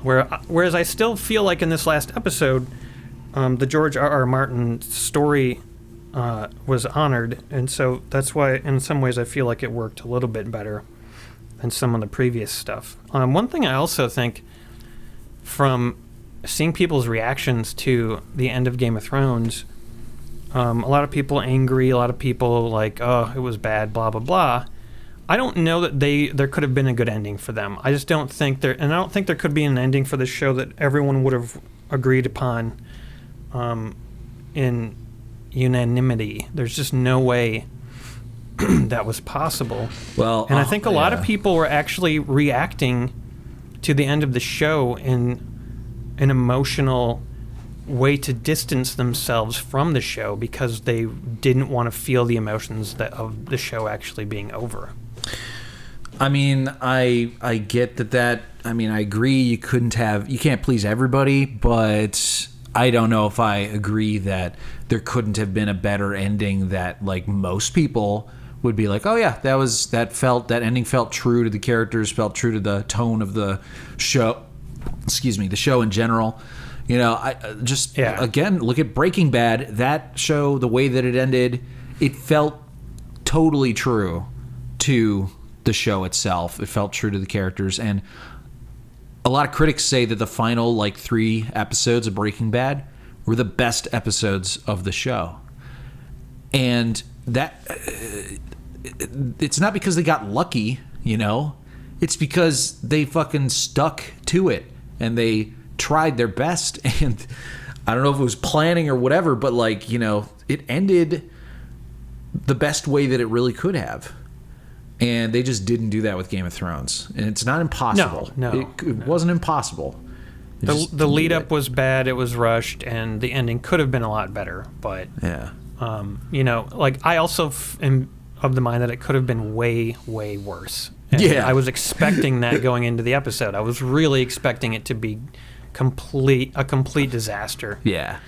Whereas I still feel like in this last episode, the George R.R. Martin story was honored, and so that's why in some ways I feel like it worked a little bit better than some of the previous stuff. One thing I also think, from seeing people's reactions to the end of Game of Thrones, a lot of people angry, a lot of people like, oh, it was bad, blah, blah, blah. I don't know that there could have been a good ending for them. I just don't think and I don't think there could be an ending for this show that everyone would have agreed upon in unanimity. There's just no way that was possible. Well, and I think a lot of people were actually reacting to the end of the show in an emotional way to distance themselves from the show, because they didn't want to feel the emotions of the show actually being over. I mean, I get that. I mean, I agree. You can't please everybody, but I don't know if I agree that there couldn't have been a better ending that like most people would be like, oh yeah, that ending felt true to the characters, felt true to the tone of the show. Excuse me, the show in general. You know, again, look at Breaking Bad. That show, the way that it ended, it felt totally true to the show itself. It felt true to the characters, and a lot of critics say that the final 3 episodes of Breaking Bad were the best episodes of the show. And that it's not because they got lucky, you know. It's because they fucking stuck to it and they tried their best. And I don't know if it was planning or whatever, but it ended the best way that it really could have. And they just didn't do that with Game of Thrones. And it's not impossible. No. It wasn't impossible. The lead up was bad. It was rushed, and the ending could have been a lot better. But yeah, I also am of the mind that it could have been way, way worse. And I was expecting that going into the episode. I was really expecting it to be a complete disaster. Yeah.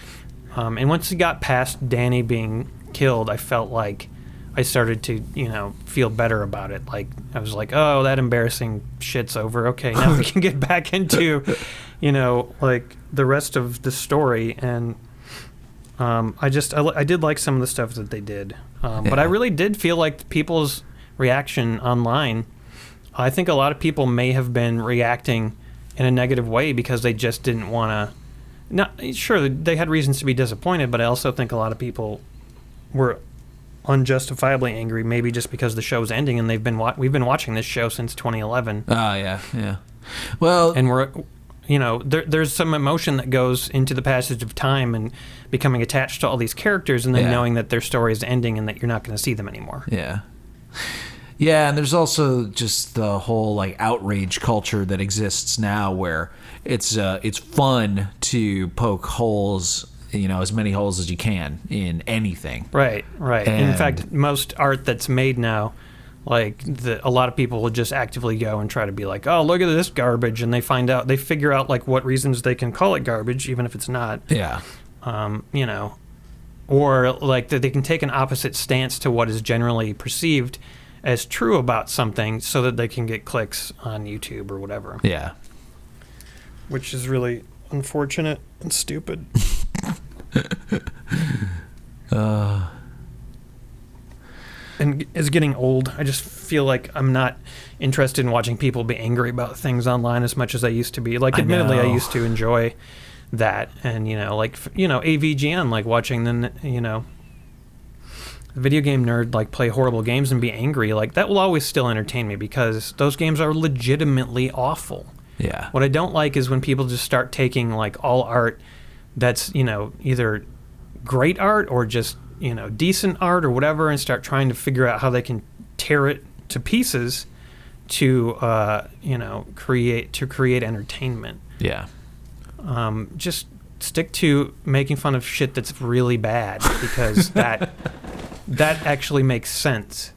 And once it got past Danny being killed, I felt like I started to, feel better about it. Like, I was like, oh, that embarrassing shit's over. Okay, now we can get back into, the rest of the story. And I did like some of the stuff that they did. But I really did feel like people's reaction online, I think a lot of people may have been reacting in a negative way because they just didn't want to. Sure, they had reasons to be disappointed, but I also think a lot of people were unjustifiably angry, maybe just because the show's ending and we've been watching this show since 2011. Yeah. Well, and we're there's some emotion that goes into the passage of time and becoming attached to all these characters and then knowing that their story is ending and that you're not going to see them anymore. Yeah, and there's also just the whole outrage culture that exists now where it's fun to poke holes, as many holes as you can in anything. Right. And in fact, most art that's made now, a lot of people will just actively go and try to be like, oh, look at this garbage, and they figure out what reasons they can call it garbage, even if it's not. Yeah. Or that they can take an opposite stance to what is generally perceived as true about something so that they can get clicks on YouTube or whatever. Yeah. Which is really unfortunate and stupid. And as getting old, I just feel like I'm not interested in watching people be angry about things online as much as I used to be. Admittedly, I used to enjoy that, and AVGN, watching the video game nerd play horrible games and be angry. That will always still entertain me because those games are legitimately awful. Yeah. What I don't like is when people just start taking all art that's either great art or just decent art or whatever and start trying to figure out how they can tear it to pieces to create entertainment. Yeah. Just stick to making fun of shit that's really bad because that actually makes sense.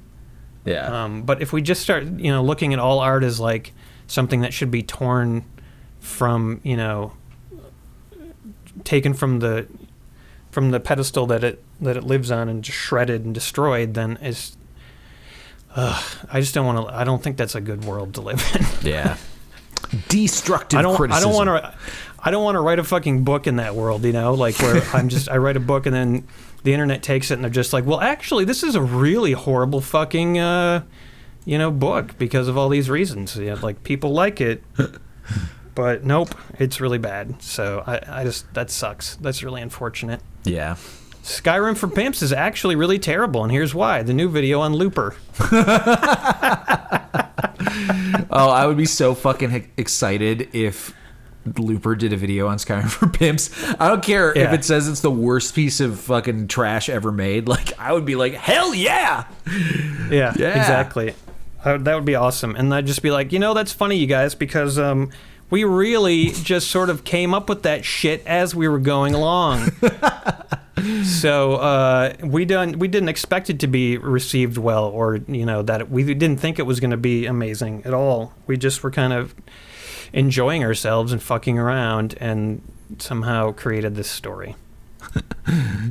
Yeah. But if we just start looking at all art as something that should be torn from taken from the pedestal that it lives on and just shredded and destroyed, then I just don't want to. I don't think that's a good world to live in. Yeah. Destructive criticism. I don't want to write a fucking book in that world, where I write a book and then the internet takes it and they're just like, well, actually, this is a really horrible fucking book because of all these reasons. People like it. But nope, it's really bad. So that sucks. That's really unfortunate. Yeah. Skyrim for Pimps is actually really terrible, and here's why. The new video on Looper. Oh, I would be so fucking excited if Looper did a video on Skyrim for Pimps. I don't care if it says it's the worst piece of fucking trash ever made. I would be like, hell yeah! Yeah, exactly. That would be awesome. And I'd just be like, that's funny, you guys, because we really just sort of came up with that shit as we were going along. So we didn't expect it to be received well, or that we didn't think it was going to be amazing at all. We just were kind of enjoying ourselves and fucking around, and somehow created this story.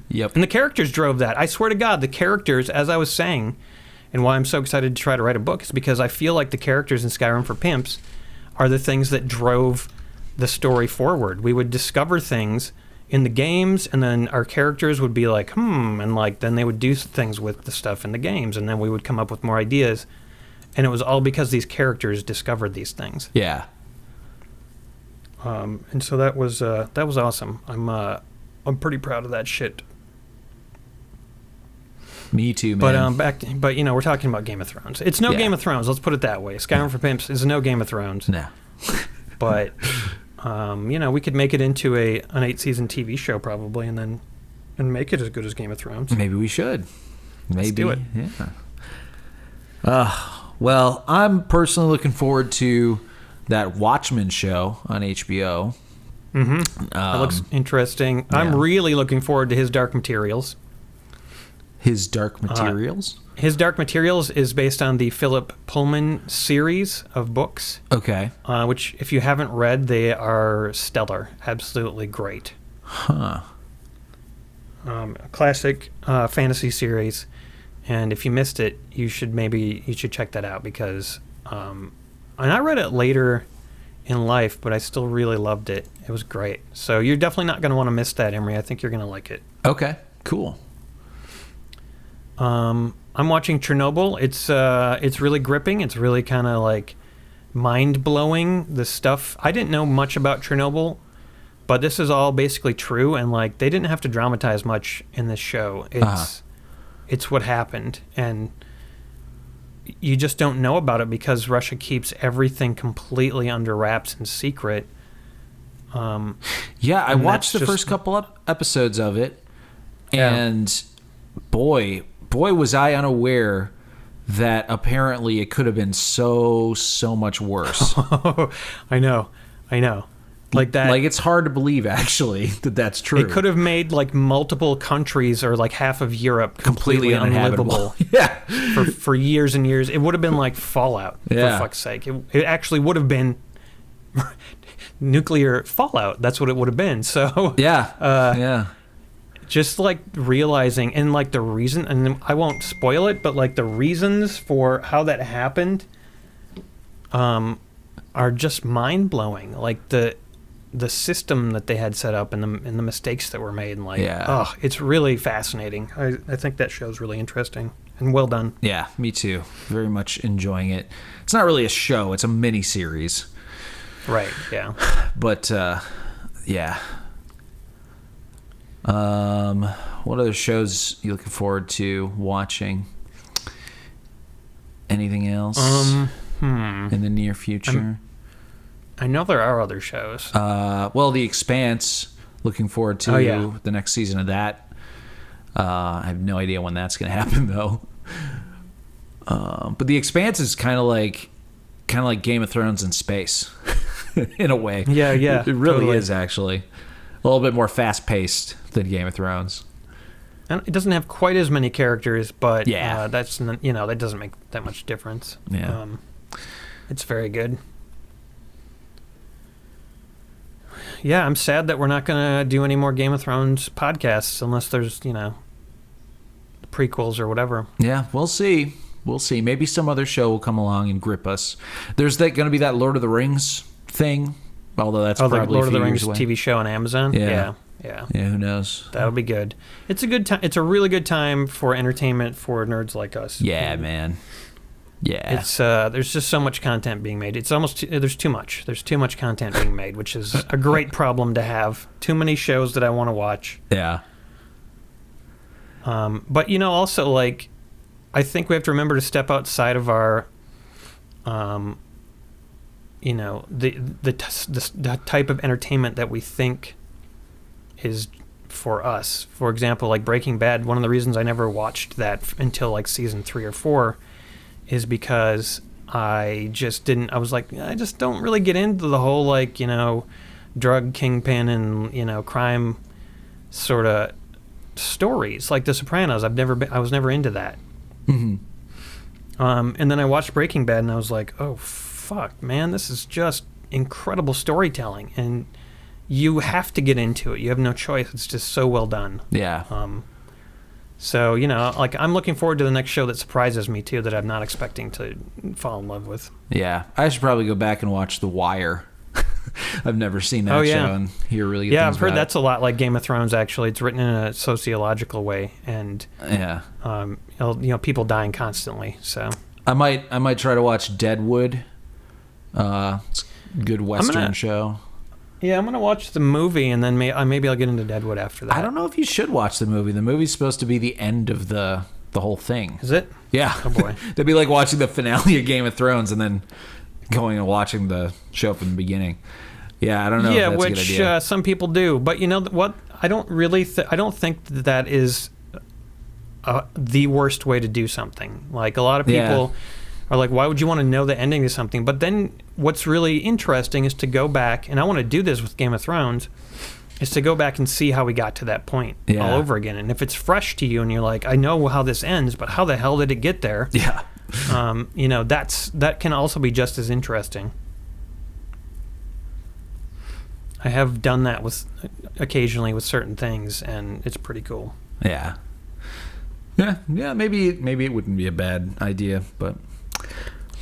Yep. And the characters drove that. I swear to God, the characters, as I was saying, and why I'm so excited to try to write a book is because I feel like the characters in Skyrim for Pimps are the things that drove the story forward. We would discover things in the games, and then our characters would be like, and like then they would do things with the stuff in the games, and then we would come up with more ideas. And it was all because these characters discovered these things. Yeah. And so that was awesome. I'm pretty proud of that shit. Me too, man. But we're talking about Game of Thrones. It's no Game of Thrones. Let's put it that way. Skyrim for Pimps is no Game of Thrones. No. But we could make it into an 8-season TV show probably, and make it as good as Game of Thrones. Maybe we should. Maybe. Let's do it. Yeah. Well, I'm personally looking forward to that Watchmen show on HBO. Mm-hmm. That looks interesting. Yeah. I'm really looking forward to His Dark Materials. His Dark Materials? His Dark Materials is based on the Philip Pullman series of books. Okay. Which, if you haven't read, they are stellar. Absolutely great. Huh. A classic fantasy series. And if you missed it, you should check that out because, and I read it later in life, but I still really loved it. It was great. So you're definitely not going to want to miss that, Emery. I think you're going to like it. Okay, cool. I'm watching Chernobyl. It's really gripping. It's really kind of like mind blowing. The stuff I didn't know much about Chernobyl, but this is all basically true. And like they didn't have to dramatize much in this show. It's what happened, and you just don't know about it because Russia keeps everything completely under wraps and secret. I watched the first couple episodes of it, and boy, was I unaware that apparently it could have been so much worse. I know. Like that. Like it's hard to believe actually that that's true. It could have made like multiple countries or like half of Europe completely uninhabitable. Yeah. for years and years. It would have been like Fallout, for fuck's sake. It actually would have been nuclear fallout. That's what it would have been. So just like realizing and like the reason, and I won't spoil it, but like the reasons for how that happened are just mind blowing. Like the system that they had set up and the mistakes that were made, and like it's really fascinating. I think that show's really interesting and well done. Yeah, me too. Very much enjoying it. It's not really a show, it's a mini series. Right, yeah. But what other shows are you looking forward to watching? Anything else in the near future? I know there are other shows. Well, The Expanse. Looking forward to the next season of that. I have no idea when that's going to happen, though. But The Expanse is kind of like Game of Thrones in space, in a way. Yeah. It really totally is, actually. A little bit more fast-paced than Game of Thrones. And it doesn't have quite as many characters, but that doesn't make that much difference. Yeah. It's very good. Yeah, I'm sad that we're not going to do any more Game of Thrones podcasts unless there's, prequels or whatever. Yeah, we'll see. Maybe some other show will come along and grip us. There's going to be that Lord of the Rings thing, although that's probably the Lord a of few the Rings years away. TV show on Amazon. Yeah, who knows? That'll be good. It's a good time. It's a really good time for entertainment for nerds like us. Yeah, man. Yeah. It's there's just so much content being made. It's almost there's too much. There's too much content being made, which is a great problem to have. Too many shows that I want to watch. Yeah. But also like I think we have to remember to step outside of our the type of entertainment that we think is for us. For example, like Breaking Bad, one of the reasons I never watched that until like season 3 or 4 is because I just don't really get into the whole like, drug kingpin and, crime sort of stories like The Sopranos. I was never into that. Mm-hmm. And then I watched Breaking Bad and I was like, oh fuck, man, this is just incredible storytelling, and you have to get into it. You have no choice. It's just so well done. Yeah. So, like, I'm looking forward to the next show that surprises me, too, that I'm not expecting to fall in love with. Yeah. I should probably go back and watch The Wire. I've never seen that show and hear really good things I've heard about that's a lot like Game of Thrones, actually. It's written in a sociological way, and people dying constantly, so... I might try to watch Deadwood. It's a good Western show. Yeah, I'm going to watch the movie, and then maybe I'll get into Deadwood after that. I don't know if you should watch the movie. The movie's supposed to be the end of the whole thing. Is it? Yeah. Oh, boy. It'd be like watching the finale of Game of Thrones and then going and watching the show from the beginning. Yeah, I don't know if that's a good idea. Which some people do. But you know what? I don't really I don't think that is the worst way to do something. Like, a lot of people... are like, why would you want to know the ending to something? But then what's really interesting is to go back, and I want to do this with Game of Thrones, is to go back and see how we got to that point all over again. And if it's fresh to you and you're like, I know how this ends, but how the hell did it get there? Yeah. That can also be just as interesting. I have done that occasionally with certain things, and it's pretty cool. Yeah. Yeah, maybe it wouldn't be a bad idea, but...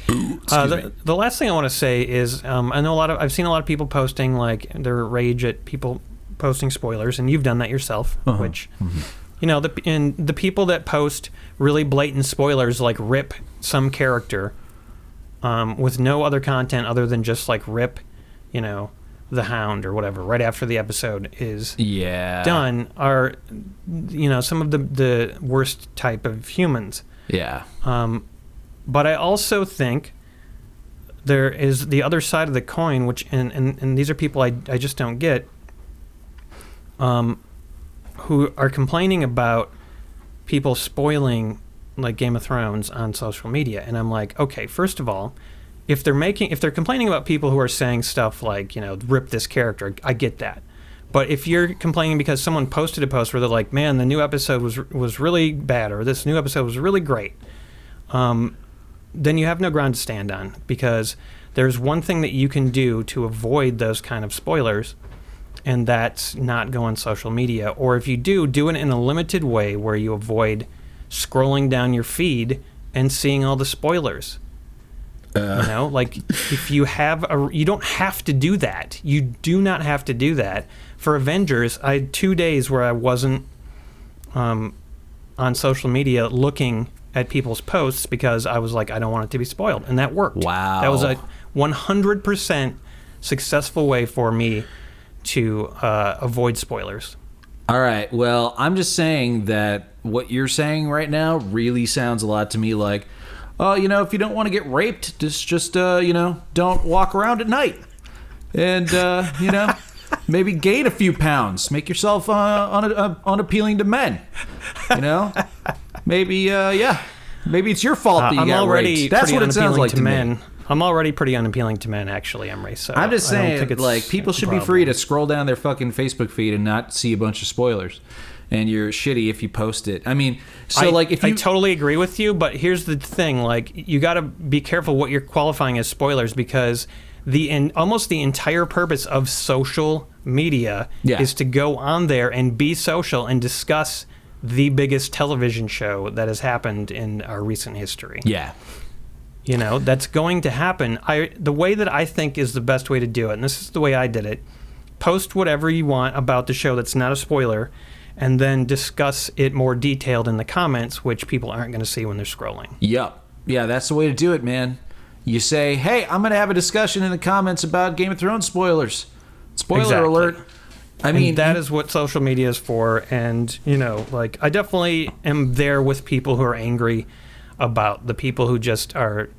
The last thing I want to say is I've seen a lot of people posting like their rage at people posting spoilers, and you've done that yourself, which the people that post really blatant spoilers, like rip some character with no other content other than just like rip the Hound or whatever right after the episode is done, are some of the worst type of humans. But I also think there is the other side of the coin, which and these are people I just don't get, who are complaining about people spoiling like Game of Thrones on social media. And I'm like, okay, first of all, if they're complaining about people who are saying stuff like, rip this character, I get that. But if you're complaining because someone posted a post where they're like, man, the new episode was really bad, or this new episode was really great, then you have no ground to stand on, because there's one thing that you can do to avoid those kind of spoilers, and that's not go on social media. Or if you do it in a limited way where you avoid scrolling down your feed and seeing all the spoilers. Like, if you have you don't have to do that. You do not have to do that. For Avengers, I had 2 days where I wasn't on social media looking at people's posts because I was like, I don't want it to be spoiled, and that worked. Wow. That was a 100% successful way for me to avoid spoilers. All right. Well, I'm just saying that what you're saying right now really sounds a lot to me like, oh, if you don't want to get raped, just don't walk around at night, and maybe gain a few pounds, make yourself unappealing to men. Maybe it's your fault that you got raped. That's what it sounds like to men. I'm already pretty unappealing to men, actually, Emery. So I'm just saying, like, people should be free to scroll down their fucking Facebook feed and not see a bunch of spoilers. And you're shitty if you post it. I mean, I totally agree with you, but here's the thing: like, you got to be careful what you're qualifying as spoilers, because almost the entire purpose of social media is to go on there and be social and discuss the biggest television show that has happened in our recent history. Yeah. That's going to happen. The way that I think is the best way to do it, and this is the way I did it: post whatever you want about the show that's not a spoiler, and then discuss it more detailed in the comments, which people aren't going to see when they're scrolling. Yep. Yeah, that's the way to do it, man. You say, hey, I'm going to have a discussion in the comments about Game of Thrones spoilers. Spoiler alert. I mean, that is what social media is for. And, I definitely am there with people who are angry about the people who just are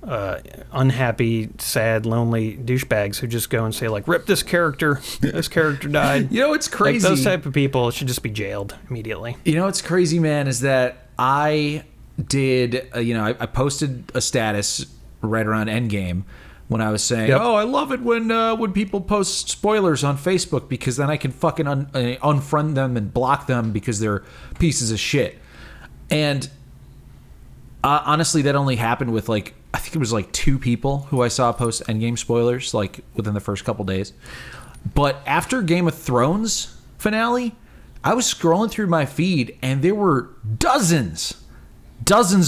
unhappy, sad, lonely douchebags who just go and say, like, rip this character. This character died. It's crazy. Like, those type of people should just be jailed immediately. What's crazy, man, is that I did, I posted a status right around Endgame when I was saying, oh, I love it when people post spoilers on Facebook, because then I can fucking unfriend them and block them because they're pieces of shit. And honestly, that only happened with, like, I think it was like 2 people who I saw post Endgame spoilers, like, within the first couple days. But after Game of Thrones finale, I was scrolling through my feed and there were dozens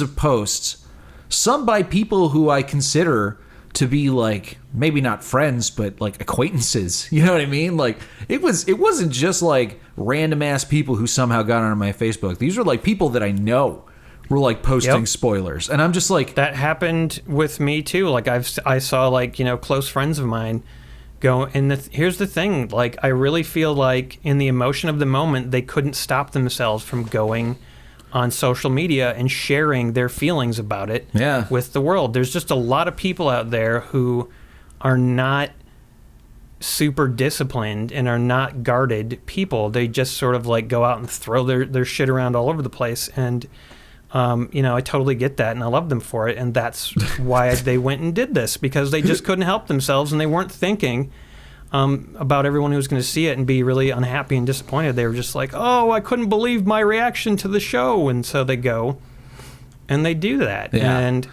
of posts, some by people who I consider to be like maybe not friends but like acquaintances. You know what I mean? Like it wasn't just like random ass people who somehow got onto my Facebook. These are like people that I know were like posting spoilers, and I'm just like, that happened with me too. Like I saw like, you know, close friends of mine go, and here's the thing, like I really feel like in the emotion of the moment they couldn't stop themselves from going on social media and sharing their feelings about it with the world. There's just a lot of people out there who are not super disciplined and are not guarded people. They just sort of like go out and throw their shit around all over the place. And, you know, I totally get that and I love them for it. And that's why they went and did this, because they just couldn't help themselves and they weren't thinking about everyone who was going to see it and be really unhappy and disappointed. They were just like, oh, I couldn't believe my reaction to the show. And so they go and they do that. Yeah. And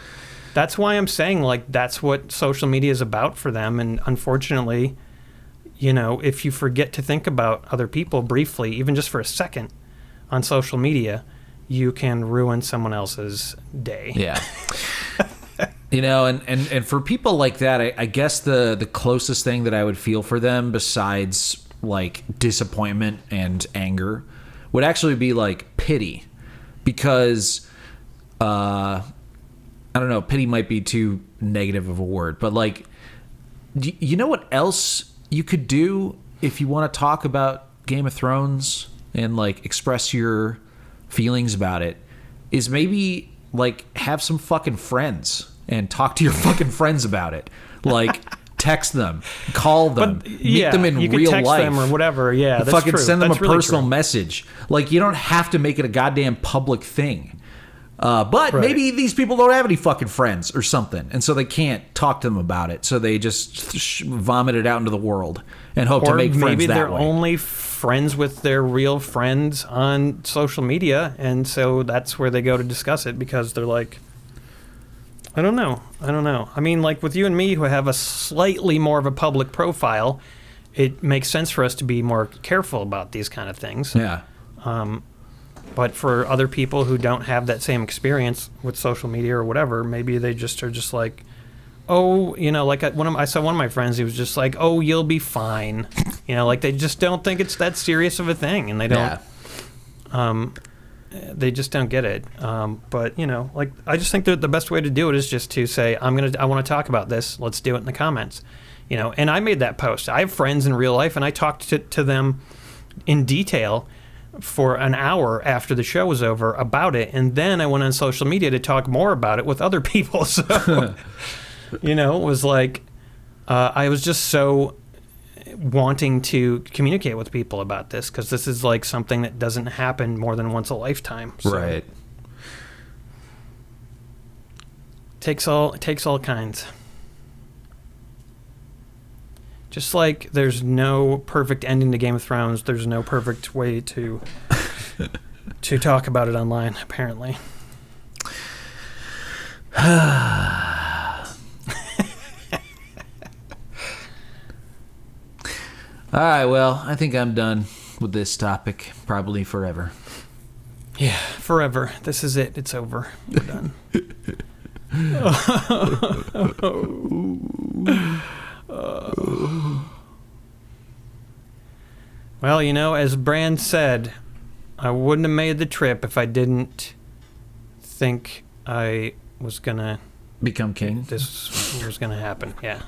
that's why I'm saying, like, that's what social media is about for them. And unfortunately, you know, if you forget to think about other people briefly, even just for a second on social media, you can ruin someone else's day. Yeah. You know, and for people like that, I guess the closest thing that I would feel for them besides like disappointment and anger would actually be like pity, because I don't know, pity might be too negative of a word, but like, you know what else you could do if you want to talk about Game of Thrones and like express your feelings about it, is maybe like have some fucking friends and talk to your fucking friends about it. Like text them, call them, meet them in you real can text life, them or whatever. Yeah, that's fucking true. send them that's a really personal true. message. Like you don't have to make it a goddamn public thing. But maybe these people don't have any fucking friends or something, and so they can't talk to them about it. So they just vomit it out into the world and hope to make friends that way. Maybe they're only friends with their real friends on social media, and so that's where they go to discuss it, because they're like, I don't know. I mean, like with you and me, who have a slightly more of a public profile, it makes sense for us to be more careful about these kind of things. Yeah. But for other people who don't have that same experience with social media or whatever, maybe they just are just like, oh, you know, like I saw one of my friends, he was just like, oh, you'll be fine. You know, like they just don't think it's that serious of a thing, and they don't. Yeah. They just don't get it. But, you know, like I just think that the best way to do it is just to say, I want to talk about this. Let's do it in the comments. You know, and I made that post. I have friends in real life, and I talked to them in detail for an hour after the show was over about it, and then I went on social media to talk more about it with other people. So, you know, it was like I was just so wanting to communicate with people about this, because this is like something that doesn't happen more than once a lifetime. So Right. Takes all kinds. Just like there's no perfect ending to Game of Thrones, there's no perfect way to talk about it online, apparently. All right, well, I think I'm done with this topic, probably forever. Yeah, forever. This is it. It's over. We're done. Well, you know, as Brand said, I wouldn't have made the trip if I didn't think I was gonna Become king. This was gonna happen. Yeah.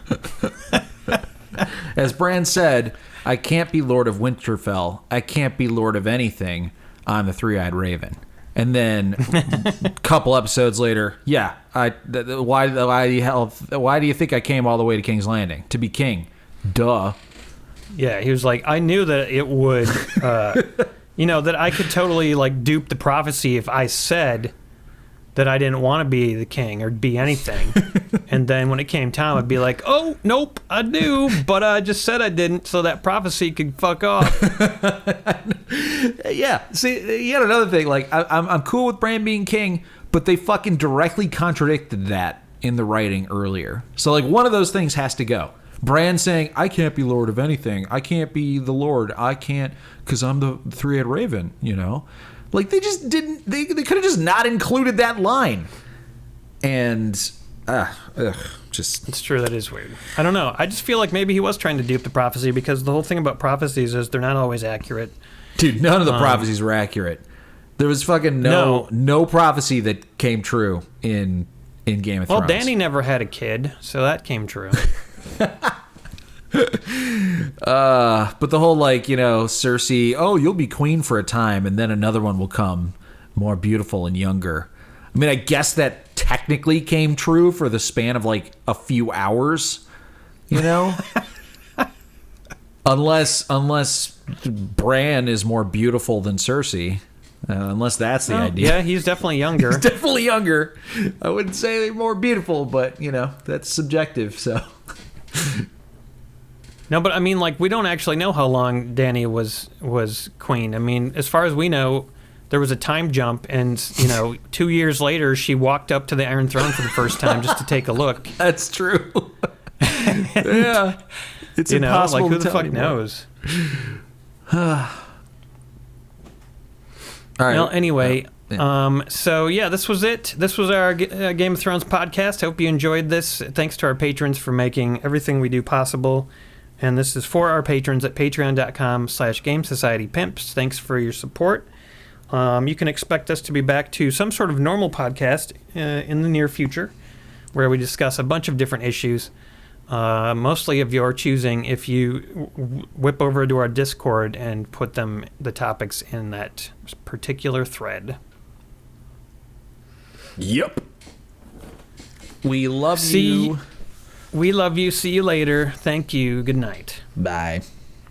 As Bran said, I can't be Lord of Winterfell. I can't be Lord of anything. I'm the Three-Eyed Raven. And then a couple episodes later, why do you think I came all the way to King's Landing? To be king. Duh. Yeah, he was like, I knew that it would, you know, that I could totally like dupe the prophecy if I said that I didn't want to be the king or be anything. And then when it came time, I'd be like, oh, nope, I do, but I just said I didn't, so that prophecy could fuck off. Yeah. See, yet another thing, like, I'm cool with Bran being king, but they fucking directly contradicted that in the writing earlier. So, like, one of those things has to go. Bran saying, I can't be Lord of anything. I can't be the Lord. I can't, because I'm the three-eyed raven, you know? Like, they just didn't, they could have just not included that line. And, just... It's true, that is weird. I don't know. I just feel like maybe he was trying to dupe the prophecy, because the whole thing about prophecies is they're not always accurate. Dude, none of the prophecies were accurate. There was fucking no prophecy that came true in Game of Thrones. Well, Dany never had a kid, so that came true. But the whole, like, you know, Cersei, oh, you'll be queen for a time, and then another one will come, more beautiful and younger. I mean, I guess that technically came true for the span of, like, a few hours, you know? unless Bran is more beautiful than Cersei. Unless that's the idea. Yeah, he's definitely younger. He's definitely younger. I wouldn't say they're more beautiful, but, you know, that's subjective, so... No, but I mean, like, we don't actually know how long Dany was queen. I mean, as far as we know, there was a time jump, and, you know, 2 years later, she walked up to the Iron Throne for the first time just to take a look. That's true. Yeah. It's impossible like, who to the tell fuck knows? All right. Well, anyway, so yeah, this was it. This was our Game of Thrones podcast. Hope you enjoyed this. Thanks to our patrons for making everything we do possible. And this is for our patrons at patreon.com/GameSocietyPimps. Thanks for your support. You can expect us to be back to some sort of normal podcast in the near future, where we discuss a bunch of different issues, mostly of your choosing, if you whip over to our Discord and put the topics in that particular thread. Yep. We love you. We love you. See you later. Thank you. Good night. Bye.